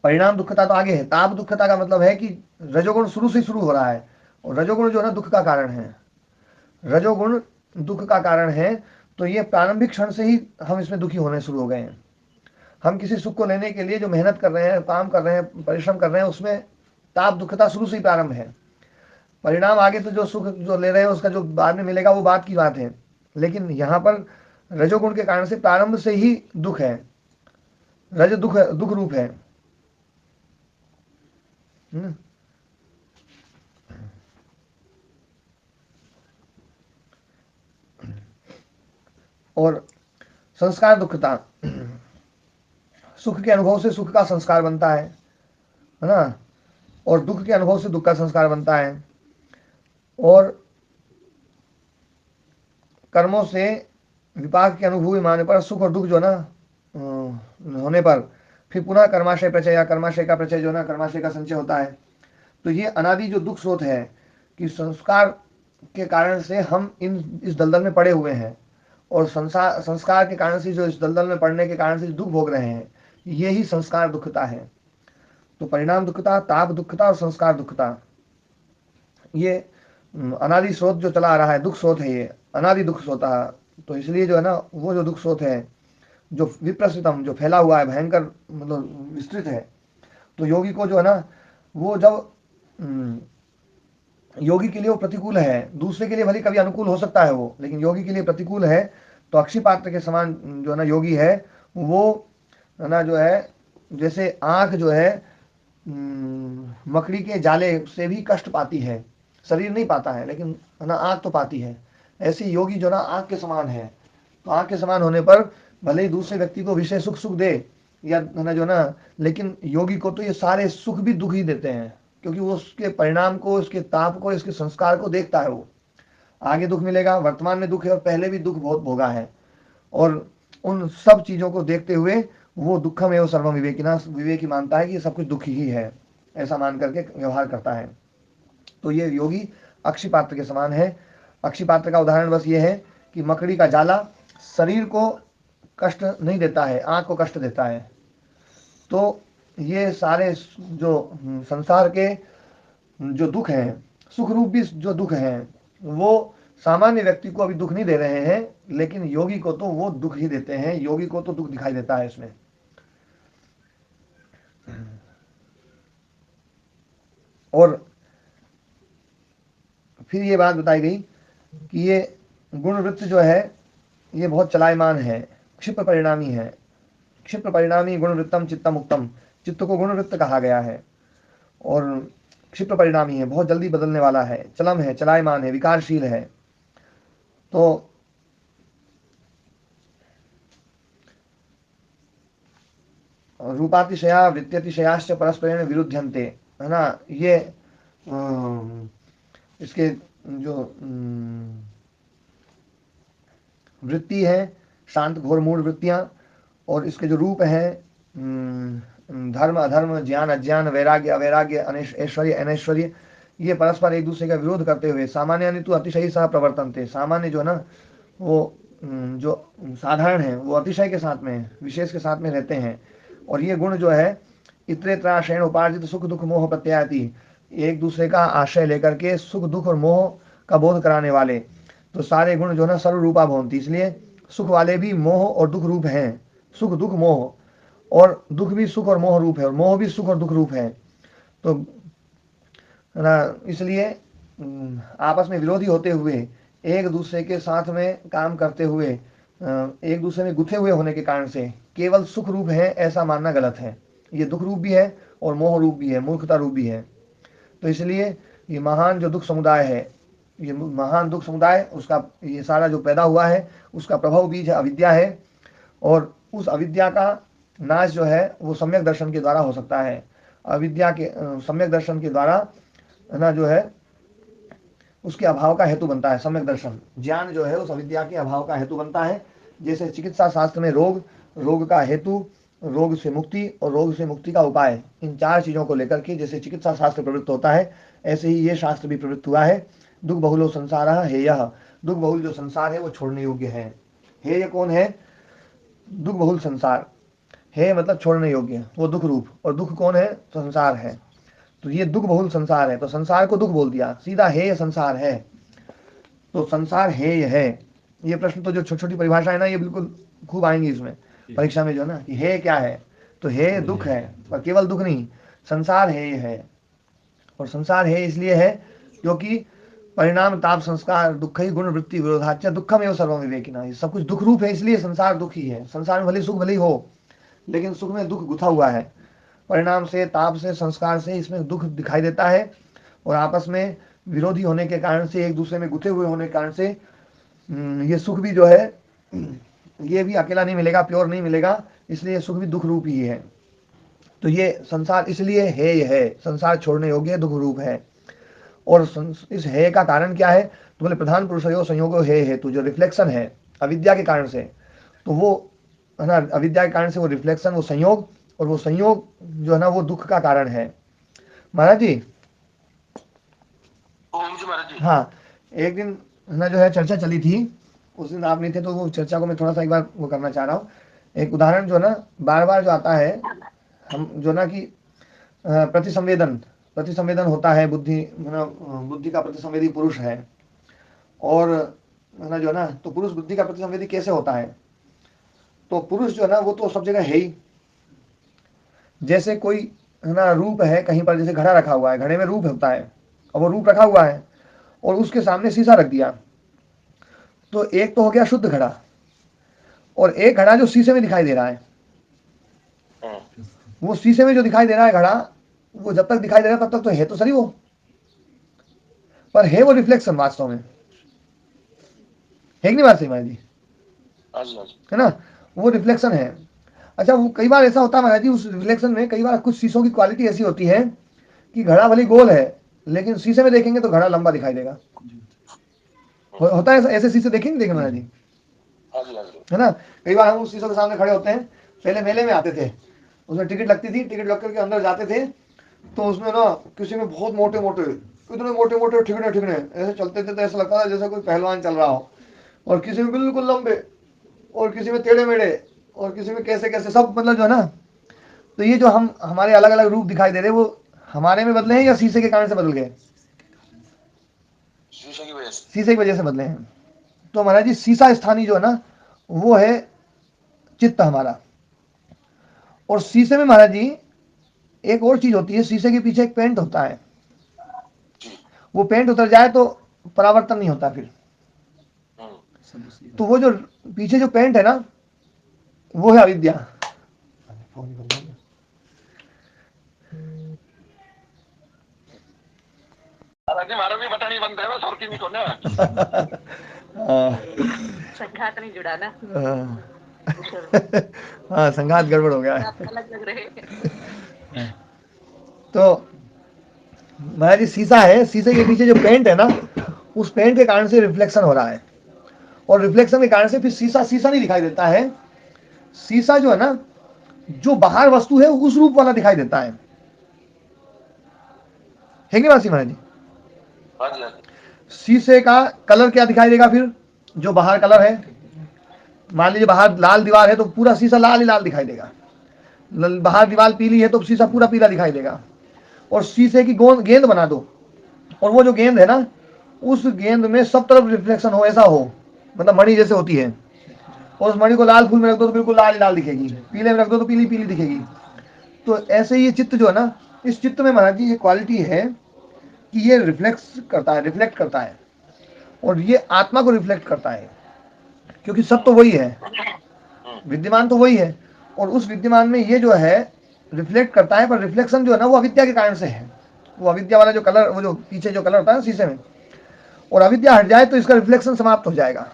परिणाम दुःखता तो आगे है, ताप दुःखता का मतलब है कि रजोगुण शुरू से शुरू हो रहा है और रजोगुण जो है ना दुख का कारण है। रजोगुण दुख का कारण है, तो ये प्रारंभिक क्षण से ही हम इसमें दुखी होने शुरू हो गए हैं। हम किसी सुख को लेने के लिए जो मेहनत कर रहे हैं, काम कर रहे हैं, परिश्रम कर रहे हैं, उसमें ताप दुःखता शुरू से ही प्रारंभ है। परिणाम आगे तो जो सुख जो ले रहे हैं उसका जो बाद में मिलेगा वो बात की बात है, लेकिन यहाँ पर रजोगुण के कारण से प्रारंभ से ही दुख है। रज दुख दुख रूप है। और संस्कार दुःखता, सुख के अनुभव से सुख का संस्कार बनता है ना, और दुख के अनुभव से दुख का संस्कार बनता है। और कर्मों से विपाक की अनुभूति मानने पर सुख और दुख जो ना होने पर फिर पुनः कर्माशय प्रचय या कर्माशय का प्रचय जो ना कर्माशय का संचय होता है। तो ये अनादि जो दुख स्रोत है कि संस्कार के कारण से हम इस दलदल में पड़े हुए हैं और संस्कार के कारण से जो इस दलदल में पड़ने के कारण से दुख भोग रहे हैं, ये ही संस्कार दुःखता है। तो परिणाम दुःखता, ताप दुःखता और संस्कार दुःखता, ये अनादि स्रोत जो चला आ रहा है, दुख स्रोत है, ये अनादि दुख स्रोत है। तो इसलिए जो है ना वो जो दुख स्रोत है जो विप्रस्तृतम, जो फैला हुआ है, भयंकर मतलब विस्तृत है, तो योगी को जो है ना वो जब योगी के लिए वो प्रतिकूल है, दूसरे के लिए भले कभी अनुकूल हो सकता है वो, लेकिन योगी के लिए प्रतिकूल है। तो अक्षिपात्र के समान जो है ना योगी है वो है ना जो है जैसे आँख जो है मकड़ी के जाले से भी कष्ट पाती है, शरीर नहीं पाता है लेकिन है ना आँख तो पाती है, ऐसे योगी जो ना आँख के समान है। तो आँख के समान होने पर भले ही दूसरे व्यक्ति को विषय सुख दे या है ना जो ना, लेकिन योगी को तो ये सारे सुख भी दुख ही देते हैं, क्योंकि वो उसके परिणाम को, उसके ताप को, इसके संस्कार को देखता है। वो आगे दुख मिलेगा, वर्तमान में दुख है और पहले भी दुख बहुत भोगा है, और उन सब चीज़ों को देखते हुए वो दुखम एवं सर्वम विवेकिना, विवेकी मानता है कि ये सब कुछ दुख ही है, ऐसा मान करके व्यवहार करता है। तो ये योगी अक्षिपात्र के समान है। अक्षिपात्र का उदाहरण बस ये है कि मकड़ी का जाला शरीर को कष्ट नहीं देता है, आँख को कष्ट देता है। तो ये सारे जो संसार के जो दुख हैं, सुख रूप भी जो दुख हैं, वो सामान्य व्यक्ति को अभी दुख नहीं दे रहे हैं, लेकिन योगी को तो वो दुख ही देते हैं। योगी को तो दुख दिखाई देता है इसमें। और फिर ये बात बताई गई कि ये गुणवृत्त जो है ये बहुत चलायमान है, क्षिप्र परिणामी है। क्षिप्र परिणामी गुणवृत्तम चित्तम उक्तम, चित्त को गुणवृत्त कहा गया है और क्षिप्र परिणामी है, बहुत जल्दी बदलने वाला है, चलम है, चलायमान है, विकारशील है। तो रूपातिशया वृत्त्यतिशयाश्च परस्परेण विरुध्यन्ते, है ना। ये इसके जो वृत्ति है शांत घोर मूढ़ वृत्तियां, और इसके जो रूप हैं धर्म अधर्म, ज्ञान अज्ञान, वैराग्य अवैराग्य, ऐश्वर्य अनैश्वर्य, ये परस्पर एक दूसरे का विरोध करते हुए सामान्य तो अतिशय सह प्रवर्तनते, सामान्य जो है ना वो जो साधारण है वो अतिशय के साथ में, विशेष के साथ में रहते हैं। और ये गुण जो है इतरेत्राशयन उपार्जित सुख दुख मोह प्रत्यायति, एक दूसरे का आश्रय लेकर के सुख दुख और मोह का बोध कराने वाले। तो सारे गुण जो है ना सर्वरूपा भवन्ति, इसलिए सुख वाले भी मोह और दुख रूप हैं, सुख दुख मोह, और दुख भी सुख और मोह रूप है, और मोह भी सुख और दुख रूप है। तो ना इसलिए आपस में विरोधी होते हुए, एक दूसरे के साथ में काम करते हुए, एक दूसरे में गुथे हुए होने के कारण से केवल सुख रूप है ऐसा मानना गलत है। ये दुख रूप भी है और मोह रूप भी है, मूर्खता रूप भी है। तो इसलिए ये महान जो दुख समुदाय है, ये महान दुख समुदाय, उसका ये सारा जो पैदा हुआ है उसका प्रभाव बीज अविद्या है, और उस अविद्या का नाश जो है वो सम्यक दर्शन के द्वारा हो सकता है। अविद्या के सम्यक दर्शन के द्वारा ना जो है उसके अभाव का हेतु बनता है। सम्यक दर्शन ज्ञान जो है उस अविद्या के अभाव का हेतु बनता है। जैसे चिकित्सा शास्त्र में रोग का हेतु, रोग से मुक्ति और रोग से मुक्ति का उपाय, इन 4 चीज़ों को लेकर के जैसे चिकित्सा शास्त्र प्रवृत्त होता है, ऐसे ही ये शास्त्र भी प्रवृत्त हुआ है। दुख बहुलो संसार है, यह दुख बहुल जो संसार है वो छोड़ने योग्य है। हे ये कौन है? दुख बहुल संसार। हे मतलब छोड़ने योग्य, वो दुख रूप, और दुख कौन है? तो संसार है। तो ये दुख बहुल संसार है, तो संसार को दुख बोल दिया सीधा, हे ये संसार है। तो संसार हे ये है। ये प्रश्न तो जो छोटी छोटी परिभाषा है ना, ये बिल्कुल खूब आएंगी इसमें परीक्षा में जो ना, कि हे क्या है, तो हे दुख है, पर केवल दुख नहीं, संसार हे ये है। और संसार है इसलिए है क्योंकि परिणाम ताप संस्कार दुख ही गुण वृत्ति विरोधाच दुखम एवं सर्वम विवेकिना, ये सब कुछ दुख रूप है, इसलिए संसार दुख ही है। संसार में भले सुख भले हो, लेकिन सुख में दुख गुथा हुआ है। परिणाम से, ताप से, संस्कार से इसमें दुख दिखाई देता है, और आपस में विरोधी होने के कारण से, एक दूसरे में गुथे हुए होने के कारण से ये सुख भी जो है ये भी अकेला नहीं मिलेगा, प्योर नहीं मिलेगा, इसलिए सुख भी दुख रूप ही है। तो ये संसार इसलिए है, ये है संसार छोड़ने योग्य दुख रूप है। और इस है का कारण क्या है? तो बोले प्रधान पुरुषयो संयोगो है हेतु, जो रिफ्लेक्शन है अविद्या के कारण से, तो वो है ना, अविद्या के कारण से वो रिफ्लेक्शन, वो संयोग, और वो संयोग जो है ना वो दुख का कारण है। महाराज जी, हाँ, एक दिन ना जो है चर्चा चली थी, उस दिन आप नहीं थे, तो वो चर्चा को मैं थोड़ा सा एक बार वो करना चाह रहा हूँ। एक उदाहरण जो है ना बार बार जो आता है, हम जो ना कि प्रतिसंवेदन होता है, बुद्धि का प्रतिसंवेदी पुरुष है, और ना जो है ना, तो पुरुष बुद्धि का प्रतिसंवेदी कैसे होता है? तो पुरुष जो है ना वो तो सब जगह है ही। जैसे कोई है ना रूप है कहीं पर, जैसे घड़ा रखा हुआ है, घड़े में रूप होता है, और वो रूप रखा हुआ है, और उसके सामने शीशा रख दिया, तो एक तो हो गया शुद्ध घड़ा, और एक घड़ा जो शीशे में दिखाई दे रहा है। वो शीशे में जो दिखाई दे रहा है घड़ा, वो जब तक दिखाई दे रहा है तब तक तो है तो सही वो, पर है वो रिफ्लेक्शन वास्तव में, है कि नहीं बात सही महाराज जी? है ना, वो रिफ्लेक्शन है। अच्छा, वो कई बार ऐसा होता है महाराज जी, उस रिफ्लेक्शन में कई बार कुछ शीशों की क्वालिटी ऐसी होती है कि घड़ा भले गोल है, लेकिन शीशे में देखेंगे तो घड़ा लंबा दिखाई देगा। होता है ऐसे शीशे देखेंगे महाराज जी, है ना? कई बार हम उस शीशों के सामने खड़े होते हैं, पहले मेले में आते थे, उसमें टिकट लगती थी, टिकट लग करके अंदर जाते थे, तो उसमें ना किसी में बहुत मोटे मोटे, इतने मोटे मोटे ठिकने ऐसे चलते थे, तो ऐसा लगता था जैसे कोई पहलवान चल रहा हो, और किसी में बिल्कुल लंबे, और किसी में टेढ़े मेढ़े, और किसी में कैसे कैसे, सब मतलब जो है ना। तो ये जो हमारे अलग अलग रूप दिखाई दे रहे, वो हमारे में बदले हैं या शीशे के कारण से बदल गए? शीशे की वजह से बदले हैं। तो महाराज जी शीशा स्थानीय जो है ना वो है चित्त हमारा। और शीशे में महाराज जी एक और चीज होती है, शीशे के पीछे एक पेंट होता है, वो पेंट उतर जाए तो परावर्तन नहीं होता फिर। तो वो जो पीछे जो पेंट है ना वो है अविद्या। मारा भी बटन ही बंद है, बस और की नहीं को ना संघात नहीं जुड़ा ना। हाँ, संघात गड़बड़ हो गया है, अलग लग रहे। तो महाराज जी शीशा है, शीशे के पीछे जो पेंट है ना, उस पेंट के कारण से रिफ्लेक्शन हो रहा है, और रिफ्लेक्शन के कारण से फिर शीशा नहीं दिखाई देता है। शीशा जो है ना, जो बाहर वस्तु है उस रूप वाला दिखाई देता है कि नहीं महाराज जी? शीशे का कलर क्या दिखाई देगा फिर? जो बाहर कलर है, मान लीजिए बाहर लाल दीवार है तो पूरा शीशा लाल ही लाल दिखाई देगा, बाहर दीवार पीली है तो शीशा पूरा पीला दिखाई देगा। और शीशे की गेंद बना दो, और वो जो गेंद है ना, उस गेंद में सब तरफ रिफ्लेक्शन हो, ऐसा हो, मतलब मणि जैसे होती है, और उस मणि को लाल फूल में रख दो तो बिल्कुल लाल लाल दिखेगी, पीले में रख दो तो पीली पीली दिखेगी। तो ऐसे ये चित्त जो है ना, इस चित्त में महाराज जी ये क्वालिटी है कि ये रिफ्लेक्ट करता है, और ये आत्मा को रिफ्लेक्ट करता है, क्योंकि सब तो वही है, विद्यमान तो वही है, और उस विद्यमान में ये जो है रिफ्लेक्ट करता है, पर रिफ्लेक्शन जो है ना वो अविद्या के कारण से है। वो अविद्या वाला जो कलर, वो जो पीछे जो कलर होता है शीशे में, और अविद्या हट जाए तो इसका रिफ्लेक्शन समाप्त हो जाएगा।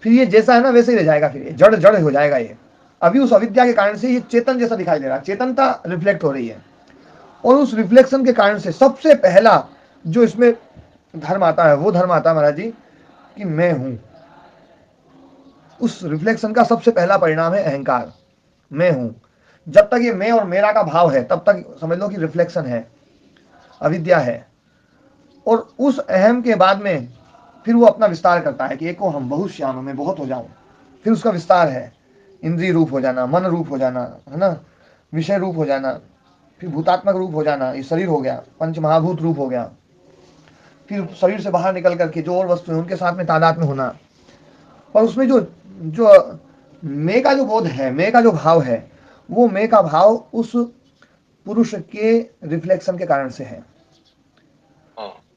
फिर ये जैसा है ना वैसे ही रह जाएगा, फिर ये जड़ जड़ हो जाएगा। ये अभी उस अविद्या के कारण से ये चेतन जैसा दिखाई दे रहा है, चेतनता रिफ्लेक्ट हो रही है, और उस रिफ्लेक्शन के कारण से सबसे पहला जो इसमें धर्म आता है, वो धर्म आता है महाराज जी कि मैं हूं। उस रिफ्लेक्शन का सबसे पहला परिणाम है अहंकार, मैं हूं। जब तक ये मैं और मेरा का भाव है तब तक समझ लो कि रिफ्लेक्शन है, अविद्या है। और उस अहम के बाद में फिर वो अपना विस्तार करता है कि एको हम बहुत श्याम, मैं बहुत हो जाऊं। फिर उसका विस्तार है, इंद्रिय रूप हो जाना, मन रूप हो जाना, है ना, विषय रूप हो जाना, फिर भूतात्मक रूप हो जाना, ये शरीर हो गया, पंच महाभूत रूप हो गया। फिर शरीर से बाहर निकल करके जो और वस्तु है उनके साथ में तादाद में होना। पर उसमें जो जो मैं का जो बोध है, मैं का जो भाव है, वो मैं का भाव उस पुरुष के रिफ्लेक्शन के कारण से है।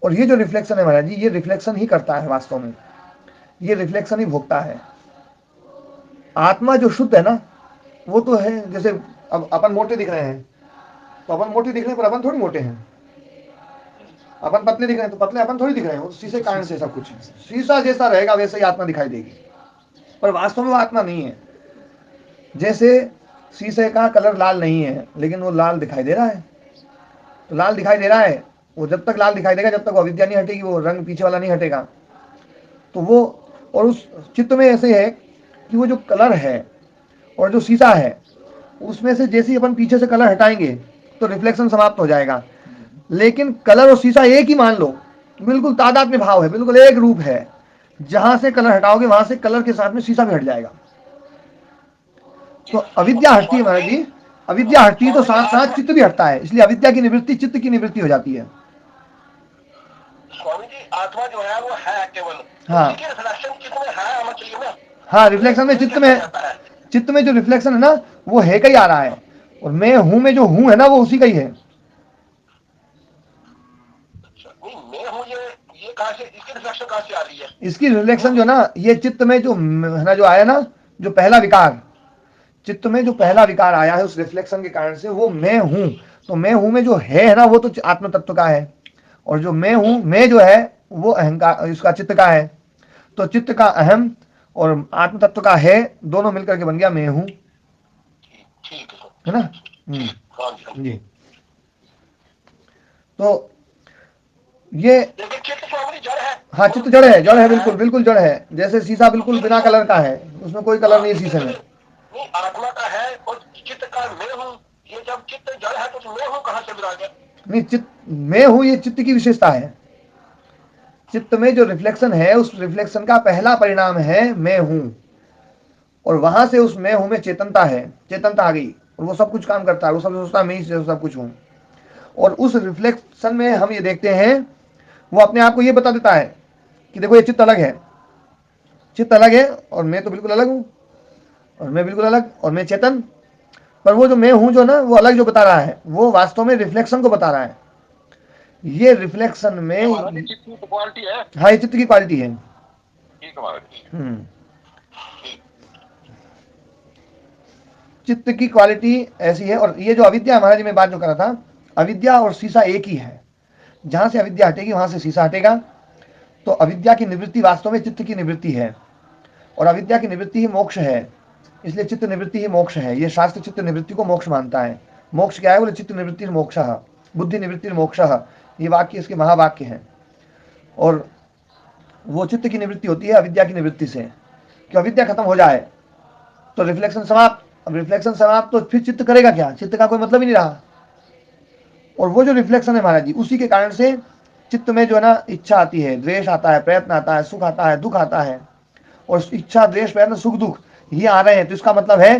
और ये जो रिफ्लेक्शन है महाराज जी, ये रिफ्लेक्शन ही करता है वास्तव में, ये रिफ्लेक्शन ही भोगता है। आत्मा जो शुद्ध है ना, वो तो है, जैसे अब अपन मोटे दिख रहे हैं तो अपन मोटे दिख रहे हैं, पर अपन थोड़ी मोटे हैं। अपन पतले दिख रहे हैं तो पतले अपन थोड़ी दिख रहे हैं, शीशे कारण से सब कुछ शीशा जैसा रहेगा वैसे ही आत्मा दिखाई देगी, पर वास्तव में वो आत्मा नहीं है। जैसे शीशे का कलर लाल नहीं है लेकिन वो लाल दिखाई दे रहा है, तो लाल दिखाई दे रहा है, वो जब तक लाल दिखाई देगा, जब तक वो अविद्या नहीं हटेगी, वो रंग पीछे वाला नहीं हटेगा। तो वो, और उस चित्त में ऐसे है कि वो जो कलर है और जो शीशा है, उसमें से जैसे ही अपन पीछे से कलर हटाएंगे तो रिफ्लेक्शन समाप्त हो जाएगा। लेकिन कलर और शीशा एक ही मान लो, बिल्कुल तादाद में भाव है, बिल्कुल एक रूप है। जहां से कलर हटाओगे वहां से कलर के साथ में शीशा भी हट जाएगा। तो अविद्या हटती है महाराज जी, अविद्या हटती है तो साथ साथ चित्त भी हटता है, इसलिए अविद्या की निवृत्ति चित्त की निवृत्ति हो जाती है। स्वामी जी, आत्मा जो है वो है केवल, हाँ रिफ्लेक्शन चित्त में है आना चाहिए ना। हाँ, रिफ्लेक्शन में चित्त में जो रिफ्लेक्शन है ना वो है का ही आ रहा है, और मैं हूं में जो हूं है ना वो उसी का ही है। मैं हूं, ये कहां से, इसकी रिफ्लेक्शन कहां से आ रही है? इसकी रिफ्लेक्शन जो ना, ये चित्त में जो है ना, जो आया ना, जो पहला विकार, चित्त में जो पहला विकार आया है उस रिफ्लेक्शन के कारण से, वो मैं हूं। तो मैं हूं में जो है ना वो तो आत्म तत्व का है, और जो मैं हूं में जो है वो अहंकार इसका चित्त का है। तो चित्त का अहम और आत्म तत्व का है, दोनों मिलकर के बन गया मैं हूं, है ना। जी, तो ये हाँ, चित्त जड़ है, जड़ है, बिल्कुल बिल्कुल जड़ है। जैसे शीशा बिल्कुल बिना कलर का है, उसमें कोई कलर नहीं है शीशे में। आत्मा का है और चित्त का मैं हूं, ये जब चित्त जड़ है तो मैं हूं कहां से विराज है? नहीं, चित्त मैं हूं ये चित्त की विशेषता है। चित्त में जो रिफ्लेक्शन है उस रिफ्लेक्शन का पहला परिणाम है मैं हूं, और वहां से उस मैं हूं में चेतनता है, चेतनता आ गई और वो सब कुछ काम करता है, वो सब सोचता है मैं ही सब कुछ हूं। और उस रिफ्लेक्शन में हम ये देखते हैं, वो अपने आप को ये बता देता है कि देखो ये चित्त अलग है, चित्त अलग है और मैं तो बिल्कुल अलग हूं, और मैं बिल्कुल अलग, और मैं चेतन। पर वो जो मैं हूं जो ना, वो अलग जो बता रहा है, वो वास्तव में रिफ्लेक्शन को बता रहा है। ये रिफ्लेक्शन में चित्त की क्वालिटी है। हाँ, ये चित्त की क्वालिटी है। चित्त की क्वालिटी ऐसी है। और ये जो अविद्या महाराज में बात जो कर रहा था, अविद्या और शीशा एक ही है। जहां से अविद्या हटेगी वहां से शीशा हटेगा। तो अविद्या की निवृत्ति वास्तव में चित्त की निवृत्ति है, और अविद्या की निवृत्ति ही मोक्ष है, इसलिए चित्त निवृत्ति ही मोक्ष है। ये शास्त्र चित्त निवृत्ति को मोक्ष मानता है। मोक्ष क्या है? बोले चित्त निवृत्ति मोक्ष, बुद्धि निवृत्ति मोक्ष, ये वाक्य इसके महावाक्य हैं। और वो चित्त की निवृत्ति होती है अविद्या की निवृत्ति से, कि अविद्या खत्म हो जाए तो रिफ्लेक्शन समाप्त। अब रिफ्लेक्शन समाप्त तो फिर चित्त करेगा क्या? चित्त का कोई मतलब ही नहीं रहा। और वो जो रिफ्लेक्शन है महाराज जी, उसी के कारण से चित्त में जो है ना इच्छा आती है, द्वेष आता है, प्रयत्न आता है, सुख आता है, दुख आता है। और इच्छा, द्वेष, प्रयत्न, सुख, दुख ये आ रहे हैं, तो इसका मतलब है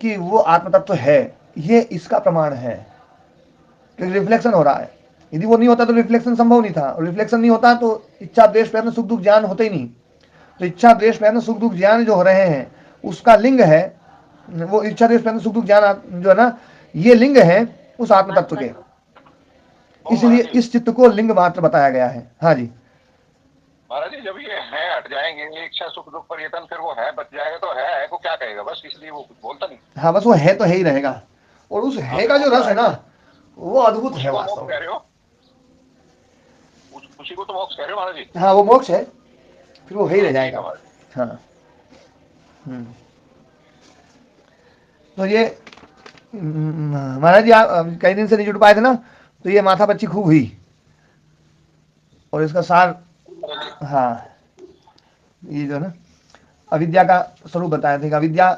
कि वो आत्म तत्व है। ये इसका प्रमाण है कि रिफ्लेक्शन हो रहा है। यदि वो नहीं होता तो रिफ्लेक्शन संभव नहीं था, और रिफ्लेक्शन नहीं होता तो इच्छा, द्वेष, प्रयत्न, सुख, दुख, ज्ञान होते ही नहीं। तो इच्छा, द्वेष, प्रयत्न, सुख, दुख, ज्ञान जो हो रहे हैं उसका लिंग है वो इच्छा, द्वेष, प्रयत्न, सुख, दुख, ज्ञान जो है ना, ये लिंग है उस आत्म तत्व के। इसलिए इस चित्त को लिंग मात्र बताया गया है। हाँ जी महाराज जी, जब ये है हट जाएंगे, इच्छा, सुख, दुख, परिवर्तन, फिर वो है बच जाएगा, तो है को क्या कहेगा? बस इसलिए वो कुछ बोलता नहीं। हाँ, बस वो है तो है ही रहेगा। और उस है का जो रस है ना वो अद्भुत है वास्तव में। कह रहे हो उसी को तो मोक्ष कह रहे हो महाराज जी? हाँ, वो मोक्ष है, फिर वो है ही रह जाएगा। हाँ, तो ये महाराज जी आप कई दिन से नहीं जुड़ पाए थे ना, तो ये माथा पच्ची खूब हुई और इसका सार, हाँ, ये जो ना अविद्या का स्वरूप बताया था। अविद्या,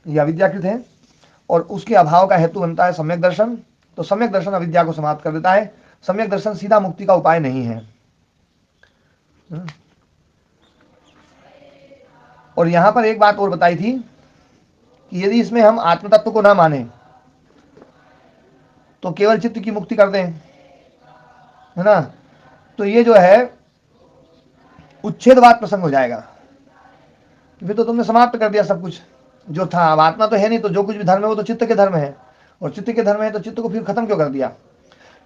ये अविद्याकृत है और उसके अभाव का हेतु बनता है सम्यक दर्शन। तो सम्यक दर्शन अविद्या को समाप्त कर देता है। सम्यक दर्शन सीधा मुक्ति का उपाय नहीं है। और यहां पर एक बात और बताई थी कि यदि इसमें हम आत्म तत्व को ना माने तो केवल चित्त की मुक्ति कर दें, है ना, तो ये जो है उच्छेदवाद प्रसंग हो जाएगा। फिर तो तुमने समाप्त कर दिया सब कुछ जो था। अब आत्मा तो है नहीं, तो जो कुछ भी धर्म है वो तो चित्त के धर्म है, और चित्त के धर्म है तो चित्त को फिर खत्म क्यों कर दिया?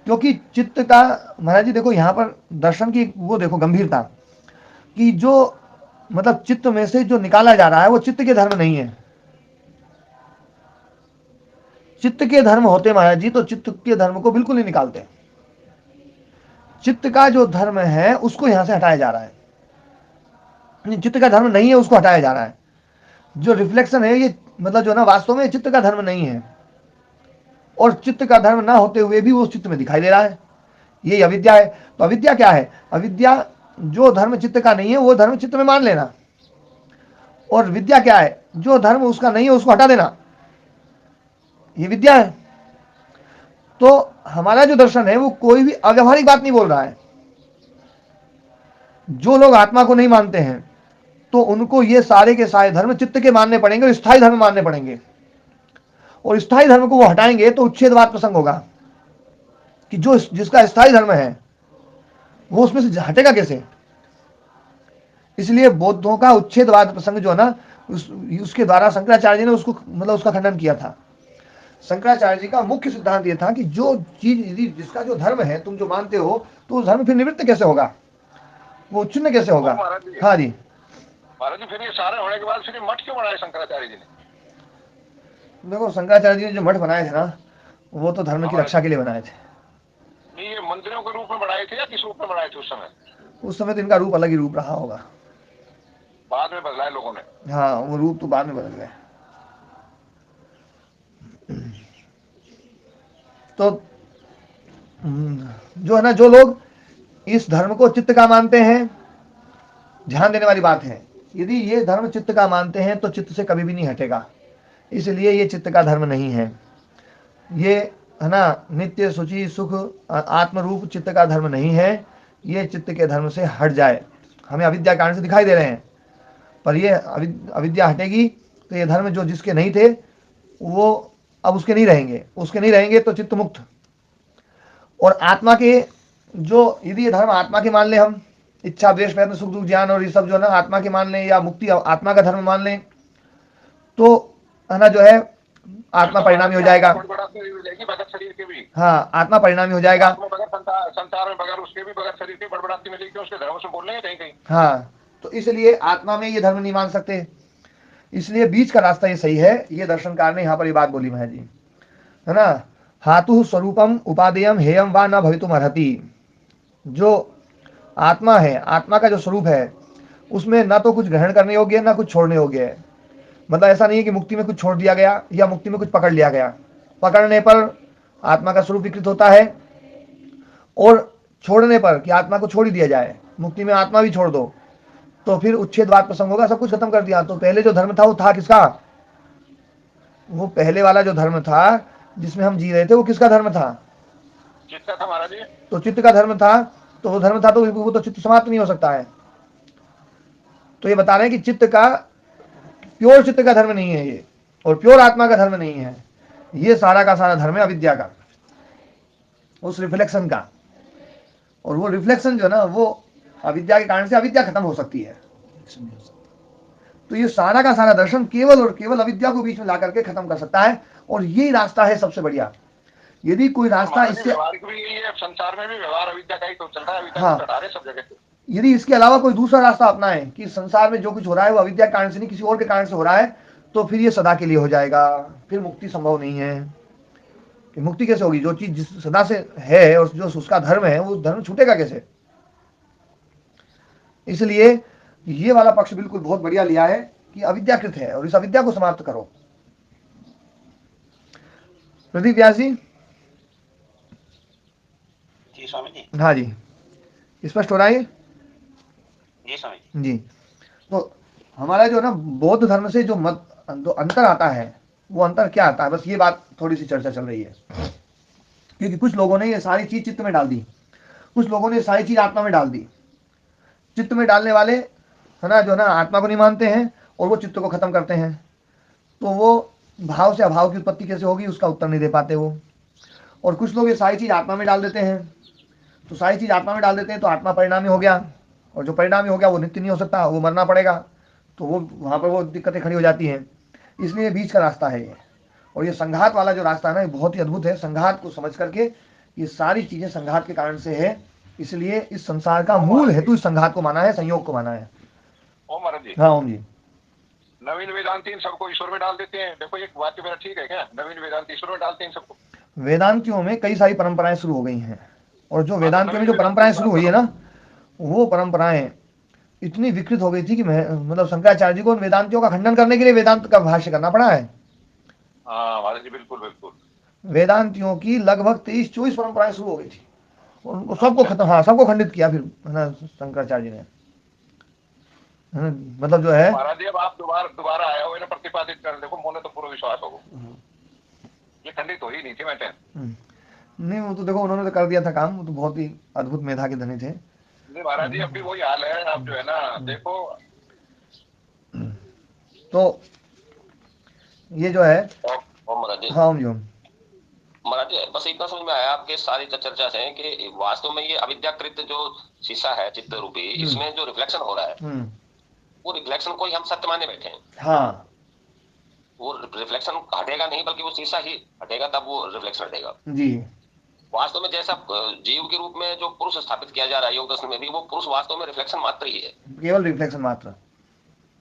क्योंकि चित्त का, महाराज जी देखो यहाँ पर दर्शन की वो देखो गंभीरता, कि जो मतलब चित्त में से जो निकाला जा रहा है वो चित्त के धर्म नहीं है। चित्त के धर्म होते महाराज जी तो चित्त के धर्म को बिल्कुल नहीं निकालते। चित्त का जो धर्म है उसको यहां से हटाया जा रहा है। चित्त का धर्म नहीं है उसको हटाया जा रहा है। जो रिफ्लेक्शन है ये मतलब जो ना वास्तव में चित्त का धर्म नहीं है, और चित्त का धर्म ना होते हुए भी वो चित्त में दिखाई दे रहा है। ये अविद्या है। तो अविद्या क्या है? अविद्या जो धर्म चित्त का नहीं है वो धर्म चित्त में मान लेना, और विद्या क्या है? जो धर्म उसका नहीं है उसको हटा देना, ये विद्या है। तो हमारा जो दर्शन है वो कोई भी अव्यवहारिक बात नहीं बोल रहा है। जो लोग आत्मा को नहीं मानते हैं तो उनको ये सारे के सारे धर्म चित्त के मानने पड़ेंगे और स्थायी धर्म मानने पड़ेंगे, और स्थायी धर्म को वो हटाएंगे तो उच्छेदवाद प्रसंग होगा कि जो जिसका स्थायी धर्म है वो उसमें से हटेगा कैसे? इसलिए बौद्धों का उच्छेदवाद प्रसंग जो है ना उसके द्वारा शंकराचार्य जी ने उसको मतलब उसका खंडन किया था। शंकराचार्य जी का मुख्य सिद्धांत यह था कि जो चीज यदि जिसका जो धर्म है तुम जो मानते हो तो उस धर्म फिर निवृत्त कैसे होगा, वो उच्छिन्न कैसे होगा? हाँ जी महाराज जी, फिर ये सारे होने के बाद फिर मठ क्यों बनाए शंकराचार्य जी ने? देखो शंकराचार्य जी ने जो मठ बनाए थे ना वो तो धर्म की रक्षा के लिए बनाए थे। नहीं, ये मंदिरों के रूप में बनाए थे या किस रूप में बनाए थे उस समय? उस समय तो इनका रूप अलग ही रूप रहा होगा, बाद में बदलाए लोगों ने। हाँ वो रूप तो बाद में बदल गए। तो जो है ना जो लोग इस धर्म को चित्त का मानते हैं, ध्यान देने वाली बात है, यदि ये धर्म चित्त का मानते हैं तो चित्त से कभी भी नहीं हटेगा। इसलिए ये चित्त का धर्म नहीं है। ये है ना नित्य शुचि सुख आत्मरूप चित्त का धर्म नहीं है। ये चित्त के धर्म से हट जाए। हमें अविद्या कारण से दिखाई दे रहे हैं, पर ये अविद्या हटेगी तो ये धर्म जो जिसके नहीं थे वो अब उसके नहीं रहेंगे। उसके नहीं रहेंगे तो चित्त मुक्त। और आत्मा के जो यदि ये धर्म आत्मा के मान ले, हम इच्छा द्वेष प्रयत्न सुख दुख ज्ञान और ये सब जो है ना आत्मा के मान लें, या मुक्ति आत्मा का धर्म मान लें, तो है ना जो है आत्मा परिणामी हो जाएगा। हाँ आत्मा परिणामी हो जाएगा। संसार में बगैर उसके भी बगैर शरीर के बड़बड़ाती मिलेगी, उसके धर्म से बोलने कहीं कहीं। हाँ तो इसलिए आत्मा में ये धर्म नहीं मान सकते। इसलिए बीच का रास्ता ये सही है। ये दर्शनकार ने यहाँ पर ये बात बोली महाराज जी, है ना, हातु स्वरूपम उपादेयम हेयम वा न भवितुम अर्हति। जो आत्मा है, आत्मा का जो स्वरूप है उसमें ना तो कुछ ग्रहण करने योग्य है ना कुछ छोड़ने योग्य है। मतलब ऐसा नहीं है कि मुक्ति में कुछ छोड़ दिया गया या मुक्ति में कुछ पकड़ लिया गया। पकड़ने पर आत्मा का स्वरूप विकृत होता है, और छोड़ने पर कि आत्मा को छोड़ ही दिया जाए, मुक्ति में आत्मा भी छोड़ दो, तो फिर उच्छेदवाद प्रसंग होगा। सब कुछ खत्म कर दिया। तो पहले जो धर्म था वो था किसका? वो पहले वाला जो धर्म था जिसमें हम जी रहे थे वो किसका धर्म था? चित्त था महाराज जी। तो चित्त का धर्म था। तो वो धर्म था तो वो तो चित्त समाप्त नहीं हो सकता है। तो ये बता रहे हैं कि चित्त का प्योर चित्त का धर्म नहीं है ये, और प्योर आत्मा का धर्म नहीं है। ये सारा का सारा धर्म है अविद्या का, उस रिफ्लेक्शन का। और वो रिफ्लेक्शन जो ना वो अविद्या के कारण से अविद्या खत्म हो सकती है। तो ये सारा का सारा दर्शन केवल और केवल अविद्या को बीच में ला करके खत्म कर सकता है, और यही रास्ता है सबसे बढ़िया। यदि कोई रास्ता इससे संसार में भी व्यवहार अविद्या का ही तो चल रहा है। हाँ, सब जगह। यदि इसके अलावा कोई दूसरा रास्ता अपनाए कि संसार में जो कुछ हो रहा है वो अविद्या के कारण से नहीं किसी और के कारण से हो रहा है, तो फिर ये सदा के लिए हो जाएगा। फिर मुक्ति संभव नहीं है। कि मुक्ति कैसे होगी? जो चीज जिस सदा से है और जो उसका धर्म है वो धर्म छूटेगा कैसे? इसलिए ये वाला पक्ष बिल्कुल बहुत बढ़िया लिया है कि अविद्याकृत है और इस अविद्या को समाप्त करो। प्रदीप व्यास जी। जी स्वामी जी। हाँ जी, स्पष्ट हो रहा है? जी स्वामी जी। तो हमारा जो ना बौद्ध धर्म से जो अंतर आता है, वो अंतर क्या आता है, बस ये बात थोड़ी सी चर्चा चल रही है। क्योंकि कुछ लोगों ने ये सारी चीज चित्त में डाल दी, कुछ लोगों ने सारी चीज आत्मा में डाल दी। चित्त में डालने वाले है ना, जो ना आत्मा को नहीं मानते हैं और वो चित्त को खत्म करते हैं। तो वो भाव से अभाव की उत्पत्ति कैसे होगी उसका उत्तर नहीं दे पाते वो। और कुछ लोग ये सारी चीज आत्मा में डाल देते हैं, तो सारी चीज आत्मा में डाल देते हैं तो आत्मा परिणामी हो गया, और जो परिणामी हो गया वो नित्य नहीं हो सकता, वो मरना पड़ेगा। तो वो वहां पर वो दिक्कतें खड़ी हो जाती हैं। इसलिए बीच का रास्ता है ये। और ये संघात वाला जो रास्ता है ना, ये बहुत ही अद्भुत है। संघात को समझ करके ये सारी चीजें संघात के कारण से है, इसलिए इस संसार का मूल हेतु इस संघात को माना है, संयोग को माना है। ओम महाराज जी। हाँ ओम जी। नवीन वेदांती सबको ईश्वर में डाल देते हैं। देखो एक बात मेरा ठीक है क्या? नवीन वेदांती ईश्वर में डालते हैं सबको। वेदांतियों में कई सारी परंपराएं शुरू हो गई हैं, और जो वेदांतियों में जो परंपराएं शुरू हुई है ना, वो परंपराएं इतनी विकृत हो गई थी कि मतलब शंकराचार्य जी को उन वेदांतियों का खंडन करने के लिए वेदांत का भाष्य करना पड़ा है। हाँ महाराज जी, बिल्कुल बिल्कुल। वेदांतियों की लगभग 23-24 परंपराएं शुरू हो गई थी, उनको सबको खत्म, हाँ सबको खंडित किया फिर है ना शंकराचार्य जी ने, है ना? मतलब जो है महाराज जी, अब आप दोबारा आए हो, इन्हें प्रतिपादित कर देखो, मोने तो पूरा विश्वास हो, ये खंडित हो ही नहीं थी। मैं नहीं, वो तो देखो उन्होंने तो कर दिया था काम, वो तो बहुत ही अद्भुत मेधा के धनी थे। नहीं महाराज जी, अब भी वही हाल है। आप जो है ना देखो, तो ये जो है महाराज जी, हाँ जी महाराज जी, बस इतना समझ में आया आपके सारी चर्चा से कि वास्तव में ये अविद्याकृत जो शीशा है चित्त रूपी, इसमें जो रिफ्लेक्शन हो रहा है वो रिफ्लेक्शन को ही हम सत्य माने बैठे हैं। हाँ, वो रिफ्लेक्शन हटेगा नहीं, बल्कि वो शीशा ही हटेगा, तब वो रिफ्लेक्शन हटेगा जी। वास्तव में जैसा जीव के रूप में जो पुरुष स्थापित किया जा रहा है योग दर्शन में भी, वो पुरुष वास्तव में रिफ्लेक्शन मात्र ही है, केवल रिफ्लेक्शन मात्र।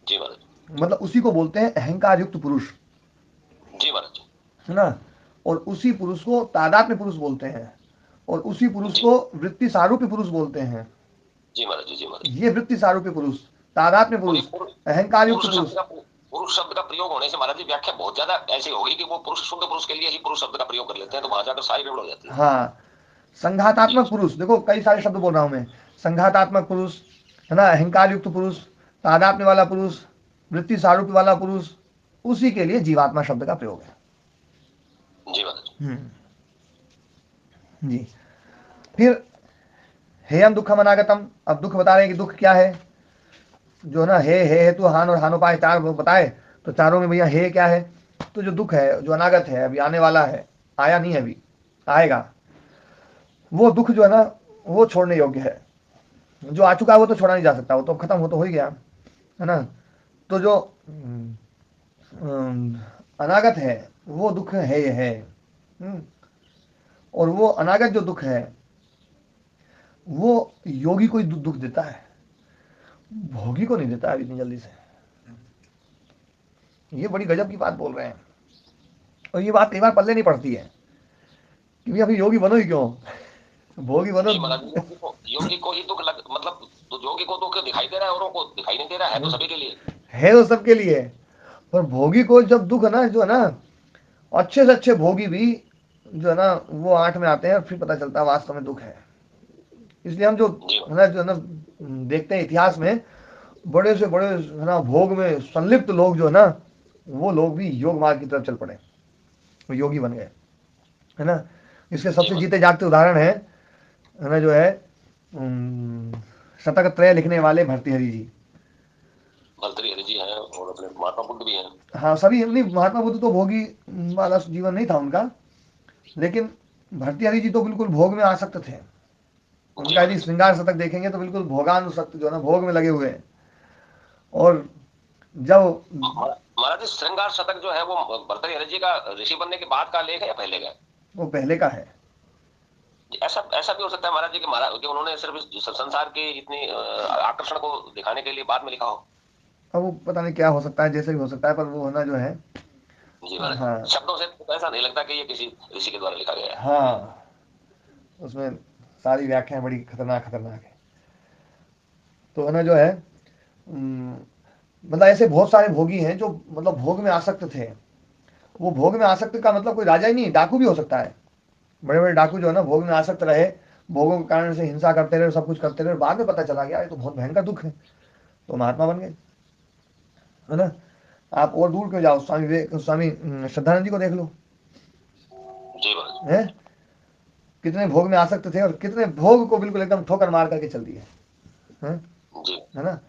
जी महाराज। मतलब उसी को बोलते हैं अहंकार युक्त पुरुष, जी महाराज, है ना। और उसी पुरुष को तादात्म्य पुरुष बोलते हैं, और उसी पुरुष को वृत्ति सारूप्य पुरुष बोलते हैं। जी महाराज जी, जी महाराज। ये वृत्ति सारूप्य पुरुष, तादात्म्य पुरुष, अहंकार युक्त पुरुष। पुरुष शब्द का प्रयोग होने से महाराज जी व्याख्या बहुत ज्यादा ऐसी होगी कि वो पुरुष शुद्ध पुरुष के लिए ही पुरुष शब्द का प्रयोग कर लेते हैं, तो वहां जाकर सारी गड़बड़ हो जाती है। हाँ, संघातात्मक पुरुष, देखो कई सारे शब्द बोल रहा हूं मैं। संघातात्मक पुरुष, है ना, अहंकार युक्त पुरुष, तादात्म्य वाला पुरुष, वृत्ति सारूप्य वाला पुरुष, उसी के लिए जीवात्मा शब्द का प्रयोग है। जी महाराज। जी। फिर हेयम दुखम अनागतम, अब दुख बता रहे हैं कि दुख क्या है। जो ना हे तो हान और हानोपाय चार बताए, तो चारों में भैया हे क्या है। तो जो दुख है, जो अनागत है, अभी आने वाला है, आया नहीं है अभी, आएगा, वो दुख जो है ना वो छोड़ने योग्य है। जो आ चुका है वो तो छोड़ा नहीं जा सकता, वो तो खत्म हो ही गया, है ना। तो जो अनागत है वो दुख है। और वो अनागत जो दुख है वो योगी को ही दुख देता है, भोगी को नहीं देता है इतनी जल्दी से। ये बड़ी गजब की बात बोल रहे हैं, और ये बात कई बार पल्ले नहीं पड़ती है कि अभी योगी बनो ही क्यों, भोगी बनो। योगी को ही दुख मतलब तो योगी को दुख दिखाई दे रहा है, औरों को दिखाई नहीं दे रहा है, तो सभी के लिए है, तो सबके लिए। पर भोगी को जब दुख है ना, जो है ना, अच्छे से अच्छे भोगी भी जो है ना वो 8 में आते हैं, और फिर पता चलता है वास्तव में दुख है। इसलिए हम जो है ना, जो है ना देखते हैं इतिहास में, बड़े से बड़े है ना भोग में संलिप्त लोग जो है ना, वो लोग भी योग मार्ग की तरफ चल पड़े, वो योगी बन गए, है ना। इसके सबसे जीते जागते उदाहरण है ना, जो है शतक त्रय लिखने वाले भर्तृहरि जी। भर्तृहरि जी हैं, और अपने महात्मा बुद्ध भी हैं। हाँ, सभी नहीं, महात्मा बुद्ध तो भोगी वाला जीवन नहीं था उनका, लेकिन भर्तृहरि जी तो बिल्कुल भोग में आसक्त थे। उनका यदि श्रृंगार शतक देखेंगे तो बिल्कुल भोगानुसक्त जो है ना, भोग में लगे हुए हैं। और जब महाराज श्रृंगार शतक जो है वो भर्तृहरि जी का ऋषि बनने के बाद का लेख है या पहले का? वो पहले का है। ऐसा भी हो सकता है महाराज जी कि महाराज कि उन्होंने सिर्फ संसार के इतनी आकर्षण को दिखाने के लिए बाद में लिखा हो। अब वो पता नहीं क्या हो सकता है, जैसे भी हो सकता है, पर वो होना जो है जी महाराज। हाँ, शब्दों से तो ऐसा नहीं लगता कि ये किसी ऋषि के द्वारा लिखा गया है। हाँ, उसमें सारी व्याख्याएं बड़ी खतरनाक है। तो है ना, जो है मतलब ऐसे बहुत सारे भोगी हैं जो मतलब भोग में आसक्त थे। वो भोग में आसक्त का मतलब कोई राजा ही नहीं, डाकू भी हो सकता है। बड़े बड़े डाकू जो है ना भोग में आसक्त रहे, भोगों के कारण से हिंसा करते रहे, सब कुछ करते रहे, बाद में पता चला गया ये तो बहुत भयंकर दुख है, तो महात्मा बन गए, है ना। आप और दूर क्यों जाओ, स्वामी श्रद्धानंद जी को देख लो, जी महाराज। है कितने भोग में आसक्त थे और कितने भोग को बिल्कुल एकदम ठोकर मार करके चल दिए, जी है ना।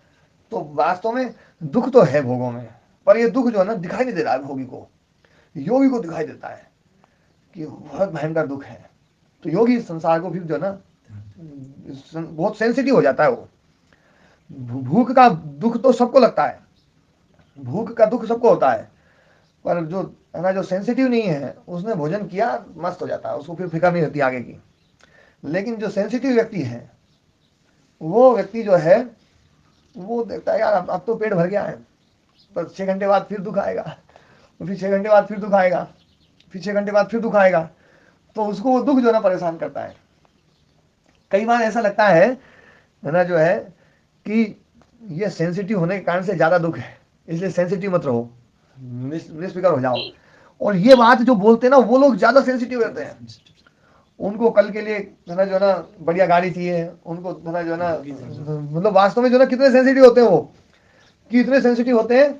तो वास्तव में दुख तो है भोगों में, पर ये दुख जो है ना दिखाई नहीं दे रहा है भोगी को, योगी को दिखाई देता है कि बहुत भयंकर दुख है। तो योगी संसार को फिर जो है ना बहुत सेंसिटिव हो जाता है वो। भूख का दुख तो सबको लगता है, भूख का दुख सबको होता है, पर जो है ना जो सेंसिटिव नहीं है उसने भोजन किया मस्त हो जाता है, उसको फिर फिक्र नहीं रहती आगे की। लेकिन जो सेंसिटिव व्यक्ति है वो व्यक्ति जो है वो देखता है यार अब तो पेट भर गया है, पर 6 घंटे बाद फिर दुख आएगा, फिर 6 घंटे बाद फिर दुख आएगा, फिर 6 घंटे बाद फिर दुख आएगा, तो उसको वो दुख जो है ना परेशान करता है। कई बार ऐसा लगता है ना जो है कि ये सेंसिटिव होने के कारण से ज्यादा दुख है, इसलिए सेंसिटिव मत रहो, निष्फिक्र हो जाओ। और ये बात जो बोलते हैं ना वो लोग ज्यादा सेंसिटिव रहते हैं, उनको कल के लिए है ना जो है ना बढ़िया गाड़ी चाहिए, उनको है ना जो है ना मतलब वास्तव में जो है ना कितने सेंसिटिव होते हैं वो, कि इतने सेंसिटिव होते हैं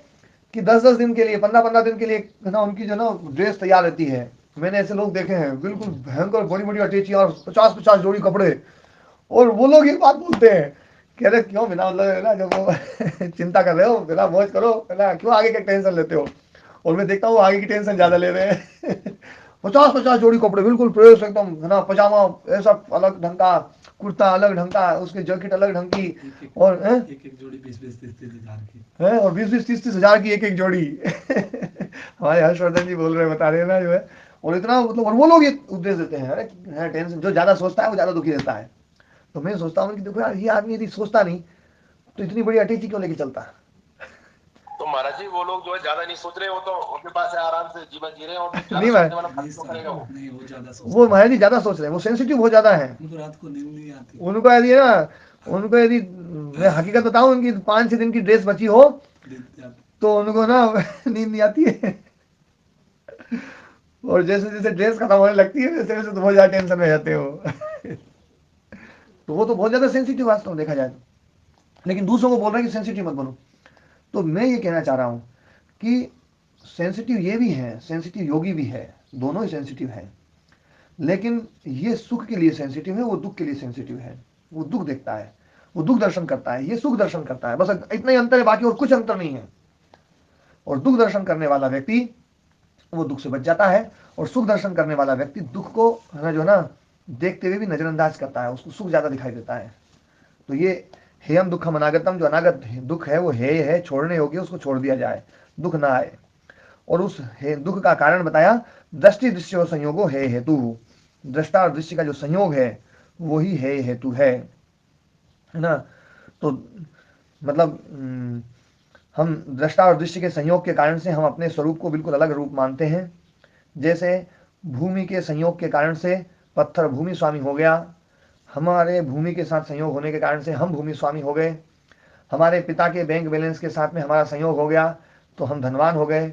कि 10-10 दिन के लिए 15-15 दिन के लिए है ना उनकी जो ना ड्रेस तैयार रहती है। मैंने ऐसे लोग देखे हैं बिल्कुल भयंकर बड़ी बड़ी अटैची और 50-50 जोड़ी कपड़े, और वो लोग ये बात बोलते हैं कह रहे क्यों बिना मतलब है ना जब वो चिंता कर रहे हो, बिना मौज करो है ना, क्यों आगे के टेंशन लेते हो। और मैं देखता हूँ आगे की टेंशन ज्यादा ले रहे हैं 50-50 जोड़ी कपड़े बिल्कुल प्रेस एकदम है ना, पजामा ऐसा अलग ढंग का, कुर्ता अलग ढंग का, उसकी जैकेट अलग ढंग की, और एक एक जोड़ी 20-20-30-30 हजार की है, और 20-20-30-30 हजार की एक एक जोड़ी हमारे हर्षवर्धन जी बोल रहे हैं, बता रहे हैं ना जो है। और इतना मतलब, और वो लोग ये उपदेश देते हैं, अरे टेंशन, जो ज्यादा सोचता है वो ज्यादा दुखी रहता है। तो मैं सोचता हूँ कि देखो यार ये आदमी यदि सोचता नहीं तो इतनी बड़ी अटैची क्यों लेके चलता। तो महाराज जी वो लोग जो है ज्यादा नहीं सोच रहे हो, तो उनके पास है आराम से जीवन जी रहे हैं, और नहीं ज्यादा मैं सोचने वाला क्यों करेगा वो? नहीं, वो ज्यादा सोचते वो महाराज जी ज्यादा सोच रहे हैं, वो सेंसिटिव बहुत ज्यादा है, उनको रात को नींद नहीं आती। उनको यदि ना, उनको यदि मैं हकीकत बताऊं उनकी 5-6 दिन की ड्रेस बची हो तो उनको ना नींद नहीं आती है, और जैसे जैसे ड्रेस खत्म होने लगती है वैसे वैसे तो बहुत ज्यादा टेंशन में जाते हो तो वो तो बहुत ज्यादा सेंसिटिव वास्तव में देखा जाए तो। लेकिन दूसरों को बोल रहे हैं कि सेंसिटिव मत बनो। तो मैं ये कहना चाह रहा हूं कि सेंसिटिव ये भी है, सेंसिटिव योगी भी है, दोनों ही सेंसिटिव है। लेकिन ये सुख के लिए सेंसिटिव है, वो दुख के लिए सेंसिटिव है। वो दुख देखता है, वो दुख दर्शन करता है, ये सुख दर्शन करता है, बस इतना ही अंतर है, बाकी और कुछ अंतर नहीं है। और दुख दर्शन करने वाला व्यक्ति वो दुख से बच जाता है, और सुख दर्शन करने वाला व्यक्ति दुख को है ना जो है ना देखते हुए भी नजरअंदाज करता है, उसको सुख ज्यादा दिखाई देता है। तो ये हेयम दुखम अनागतम, जो अनागत दुख है वो हेय है, छोड़ने योग्य, उसको छोड़ दिया जाए, दुख ना आए। और उस दुख का कारण बताया, दृष्टि दृश्य और संयोगो हे हेतु, दृष्टा और दृश्य का जो संयोग है वही है हेतु है ना। तो मतलब हम दृष्टा और दृश्य के संयोग के कारण से हम अपने स्वरूप को बिल्कुल अलग रूप मानते हैं। जैसे भूमि के संयोग के कारण से पत्थर भूमि स्वामी हो गया, हमारे भूमि के साथ संयोग होने के कारण से हम भूमि स्वामी हो गए, हमारे पिता के बैंक बैलेंस के साथ में हमारा संयोग हो गया तो हम धनवान हो गए,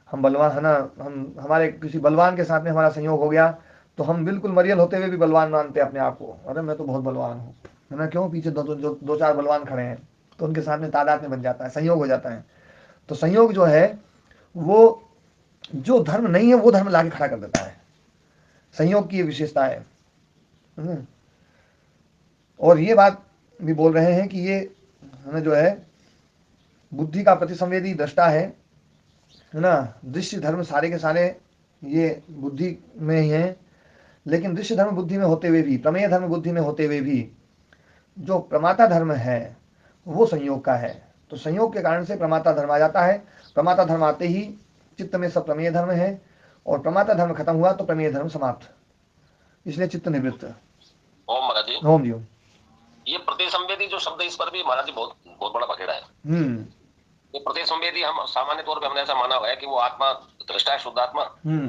हम बलवान है ना, हम हमारे किसी बलवान के साथ में हमारा संयोग हो गया तो हम बिल्कुल मरियल होते हुए भी बलवान मानते हैं अपने आप को, अरे मैं तो बहुत बलवान हूँ, है ना। क्यों, पीछे दो चार बलवान खड़े हैं तो उनके साथ में तादाद में बन जाता है, संयोग हो जाता है। तो संयोग जो है वो जो धर्म नहीं है वो धर्म लाके खड़ा कर देता है, संयोग की ये विशेषता है। और ये बात भी बोल रहे हैं कि ये है जो है बुद्धि का प्रतिसंवेदी दृष्टा है ना। दृश्य धर्म सारे के सारे ये बुद्धि में ही है, लेकिन दृश्य धर्म बुद्धि में होते हुए भी, प्रमेय धर्म बुद्धि में होते हुए भी जो प्रमाता धर्म है वो संयोग का है। तो संयोग के कारण से प्रमाता धर्म आ जाता है, प्रमाता धर्म आते ही चित्त में सब प्रमेय धर्म है, और प्रमाता धर्म खत्म हुआ तो प्रमेय धर्म समाप्त, इसलिए चित्त निवृत्त। ओम महाराज जी, ओम जी। ये प्रतिसंवेदी जो शब्द, इस पर भी महाराज जी बहुत बहुत बड़ा पखेड़ा है। ये प्रतिसंवेदी हम सामान्य तौर पे हमने ऐसा माना हुआ है कि वो आत्मा दृष्टा है, शुद्ध आत्मा,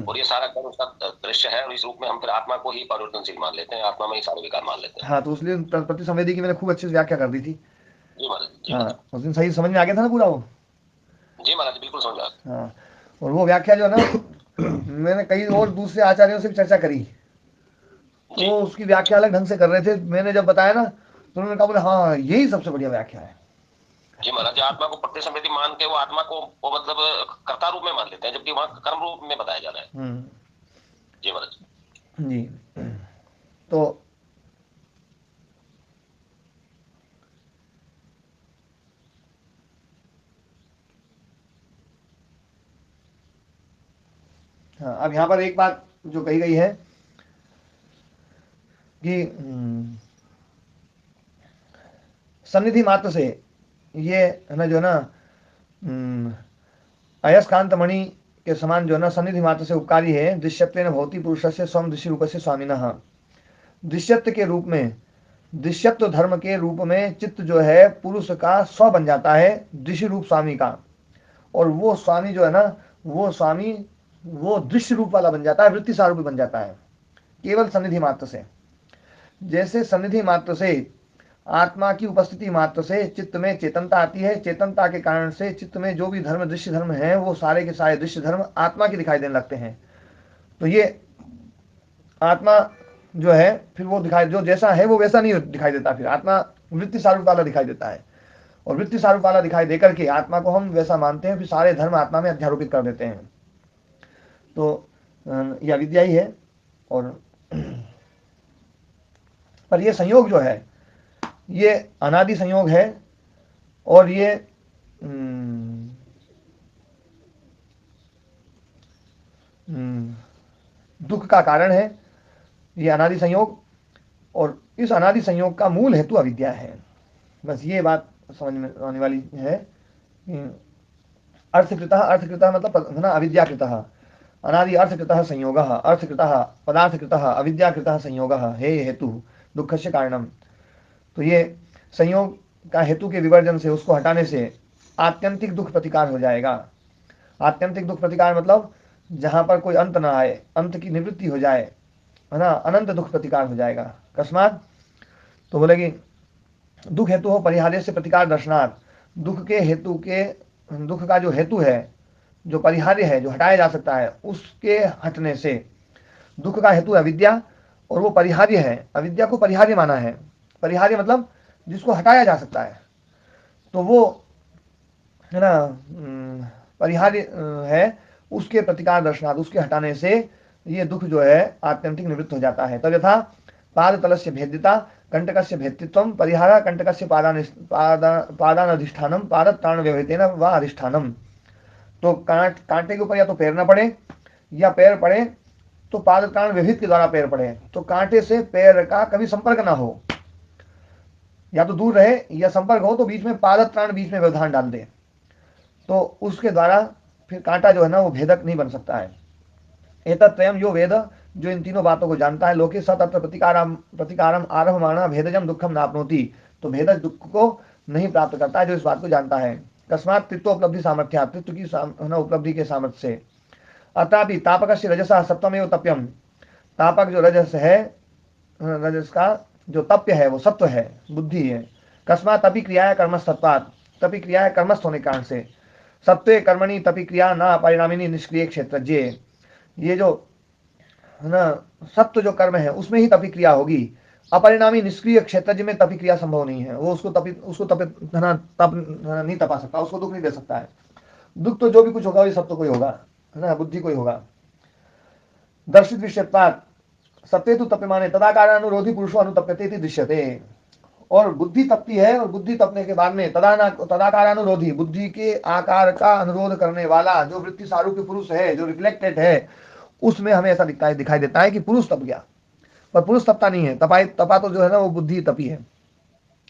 और ये सारा कर्म उसका दृश्य है, और इस रूप में हम फिर आत्मा को ही परिवर्तनशील मान लेते हैं, आत्मा में ही सारे विकार मान लेते हैं। हाँ, तो इसलिए प्रतिसंवेदी की मैंने खूब अच्छे से व्याख्या कर दी थी। जी महाराज जी। हाँ, उस दिन सही समझ में आ गया था ना पूरा वो। जी महाराज बिल्कुल समझा। हाँ, और वो व्याख्या जो है ना मैंने कई और दूसरे आचार्यों से भी चर्चा करी, तो वो उसकी व्याख्या अलग ढंग से कर रहे थे। मैंने जब बताया ना तो उन्होंने कहा बोले हाँ यही सबसे बढ़िया व्याख्या है। जी महाराज, आत्मा को प्रत्यक्ष संवेदी मान के वो आत्मा को वो मतलब कर्ता रूप में मान लेते हैं, जबकि वहाँ कर्म रूप में बताया जा रहा है। जी महाराज जी। तो हाँ, अब यहाँ पर एक बात जो कही गई है कि सन्निधि मात्र से ये है ना जो ना अयस्कांत मणि के समान जो ना सन्निधि मात्र से उपकारी है। दृश्यत्वेन भवति पुरुषस्य स्वम दृश्य रूपस्य स्वामिनः। दृश्यत्व के रूप में, दृश्यत्व धर्म के रूप में चित्त जो है पुरुष का स्व बन जाता है, दृश्य रूप स्वामी का। और वो स्वामी जो है ना वो स्वामी वो दृश्य रूप वाला बन जाता है, वृत्ति सारूपी बन जाता है केवल सन्निधि मात्र से। जैसे सन्निधि मात्र से आत्मा की उपस्थिति मात्र से चित्त में चेतनता आती है, चेतनता के कारण से चित्त में जो भी धर्म दृश्य धर्म है वो सारे के सारे दृश्य धर्म आत्मा के दिखाई देने लगते हैं। तो ये आत्मा जो है फिर वो दिखाई, जो जैसा है वो वैसा नहीं दिखाई देता, फिर आत्मा वृत्ति सारूप वाला दिखाई देता है। और वृत्ति सारूप वाला दिखाई देकर के आत्मा को हम वैसा मानते हैं, फिर सारे धर्म आत्मा में अध्यारोपित कर देते हैं। तो यह अविद्या ही है। और पर यह संयोग जो है ये अनादि संयोग है, और ये दुख का कारण है, ये अनादि संयोग। और इस अनादि संयोग का मूल हेतु अविद्या है। बस ये बात समझ में आने वाली है। अर्थकृतः, अर्थकृतः मतलब ना अविद्याकृतः, अनादि अर्थकृतः संयोगः, अर्थकृतः पदार्थकृतः अविद्याकृतः संयोगः हे हेतु दुःखस्य कारणम। तो ये संयोग का हेतु के विवर्जन से, उसको हटाने से आत्यंतिक दुख प्रतिकार हो जाएगा। आत्यंतिक दुख प्रतिकार मतलब जहां पर कोई अंत ना आए, अंत की निवृत्ति हो जाए, है ना, अनंत दुख प्रतिकार हो जाएगा। अकस्मात तो बोले कि दुख हेतु हो परिहार्य से प्रतिकार दर्शनार्थ। दुख के हेतु के, दुख का जो हेतु है, जो परिहार्य है, जो हटाया जा सकता है, उसके हटने से दुख का हेतु अविद्या और वो परिहार्य है। अविद्या को परिहार्य माना है। परिहार्य मतलब जिसको हटाया जा सकता है, तो वो है ना परिहार्य है, उसके प्रतिकार दर्शनार्थ, उसके हटाने से ये दुख जो है आत्यंतिक निवृत्त हो जाता है। तब यथा पाद तलस्य भेद्यता कंटकस्य भेद्यत्वम परिहारा कंटकस्य पादानधिष्ठानम पाद प्राण व्यवहितेन व अधिष्ठानम। तो कांटे के ऊपर या तो पैर ना पड़े, या पैर पड़े तो पाद प्राण व्यवहित के द्वारा पैर पड़े, तो कांटे से पैर का कभी संपर्क ना हो, या तो दूर रहे, या संपर्क हो तो बीच में पाद प्राण बीच में व्यवधान डाल दे, तो उसके द्वारा फिर कांटा जो है ना वो भेदक नहीं बन सकता है। एतत्त्रयम् यो वेद, जो इन तीनों बातों को जानता है, लोके सतत्र प्रतिकारम आरभमाणा भेदजम दुखम नाप्नोति। तो भेदक दुख को नहीं प्राप्त करता है जो इस बात को जानता है। कस्मात तृत्वोपलब्धि सामर्थ्या, तृत्व की उपलब्धि के सामर्थ्य से। अत्रापि तापकस्य रजसा सत्वमेव तप्यम, तापक जो रजस है, रजस का जो तप्य है वो सत्व है, बुद्धि है। कस्मात तपि क्रियाया कर्मस्तत्वात्, तपि क्रियाया कर्मस्थ होने के कारण से। सत्वे कर्मणि तपि क्रिया न परिणामिनी निष्क्रिय क्षेत्रज्ञे। ये जो है ना सत्व जो कर्म है उसमें ही तपि क्रिया होगी, अपरिणामी निष्क्रिय क्षेत्रज्ञ में तपि क्रिया संभव नहीं है। वो उसको नहीं तपा सकता, उसको दुख नहीं दे सकता है। दुख तो जो भी कुछ होगा वही सत्व को ही होगा, है ना, बुद्धि को ही होगा। दर्शित विषयत्वात् सत्वे तो तप्यमाने तदाकारानुरोधी पुरुषो अनुतप्यते इति दृश्यते। और बुद्धि तपती है, और बुद्धि तपने के बाद में तदाकारानुरोधी, बुद्धि के आकार का अनुरोध करने वाला जो वृत्ति सारूप्य पुरुष है, जो रिफ्लेक्टेड है, उसमें हमें ऐसा दिखाई देता है कि पुरुष तप गया, पर पुरुष तपता नहीं है। तपा तो जो है ना वो बुद्धि तपी है,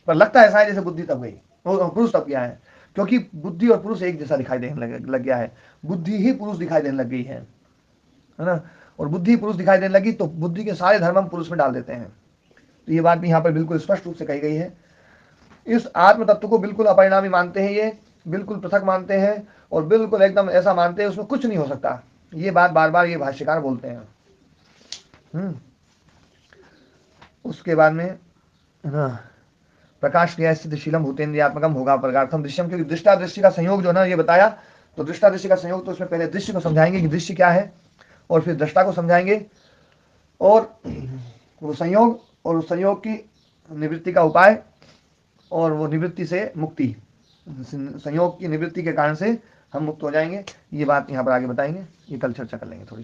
पर लगता है ऐसा है जैसे बुद्धि तप गई, वो पुरुष तप गया है, क्योंकि बुद्धि और पुरुष एक जैसा दिखाई देने लग गया है। बुद्धि ही पुरुष दिखाई देने लग गई है ना, और बुद्धि पुरुष दिखाई देने लगी तो बुद्धि के सारे धर्म हम पुरुष में डाल देते हैं। तो ये बात भी यहाँ पर बिल्कुल स्पष्ट रूप से कही गई है। इस आत्म तत्व को बिल्कुल अपरिणामी मानते हैं, ये बिल्कुल पृथक मानते हैं, और बिल्कुल एकदम ऐसा मानते हैं उसमें कुछ नहीं हो सकता। ये बात बार बार ये भाष्यकार बोलते हैं। उसके बाद में प्रकाश क्रिया स्थित शीलम भूतेन्द्रियात्मकम होगा प्रकार्थम दृश्यम, क्योंकि दृष्टा दृष्टि का संयोग जो ना ये बताया, तो दृष्टा दृश्य का संयोग, तो इसमें पहले दृश्य को समझाएंगे कि दृश्य क्या है, और फिर दृष्टा को समझाएंगे, और वो संयोग और उस संयोग की निवृत्ति का उपाय, और वो निवृत्ति से मुक्ति, संयोग की निवृत्ति के कारण से हम मुक्त हो जाएंगे। ये बात यहाँ पर आगे बताएंगे, ये कल चर्चा कर लेंगे थोड़ी।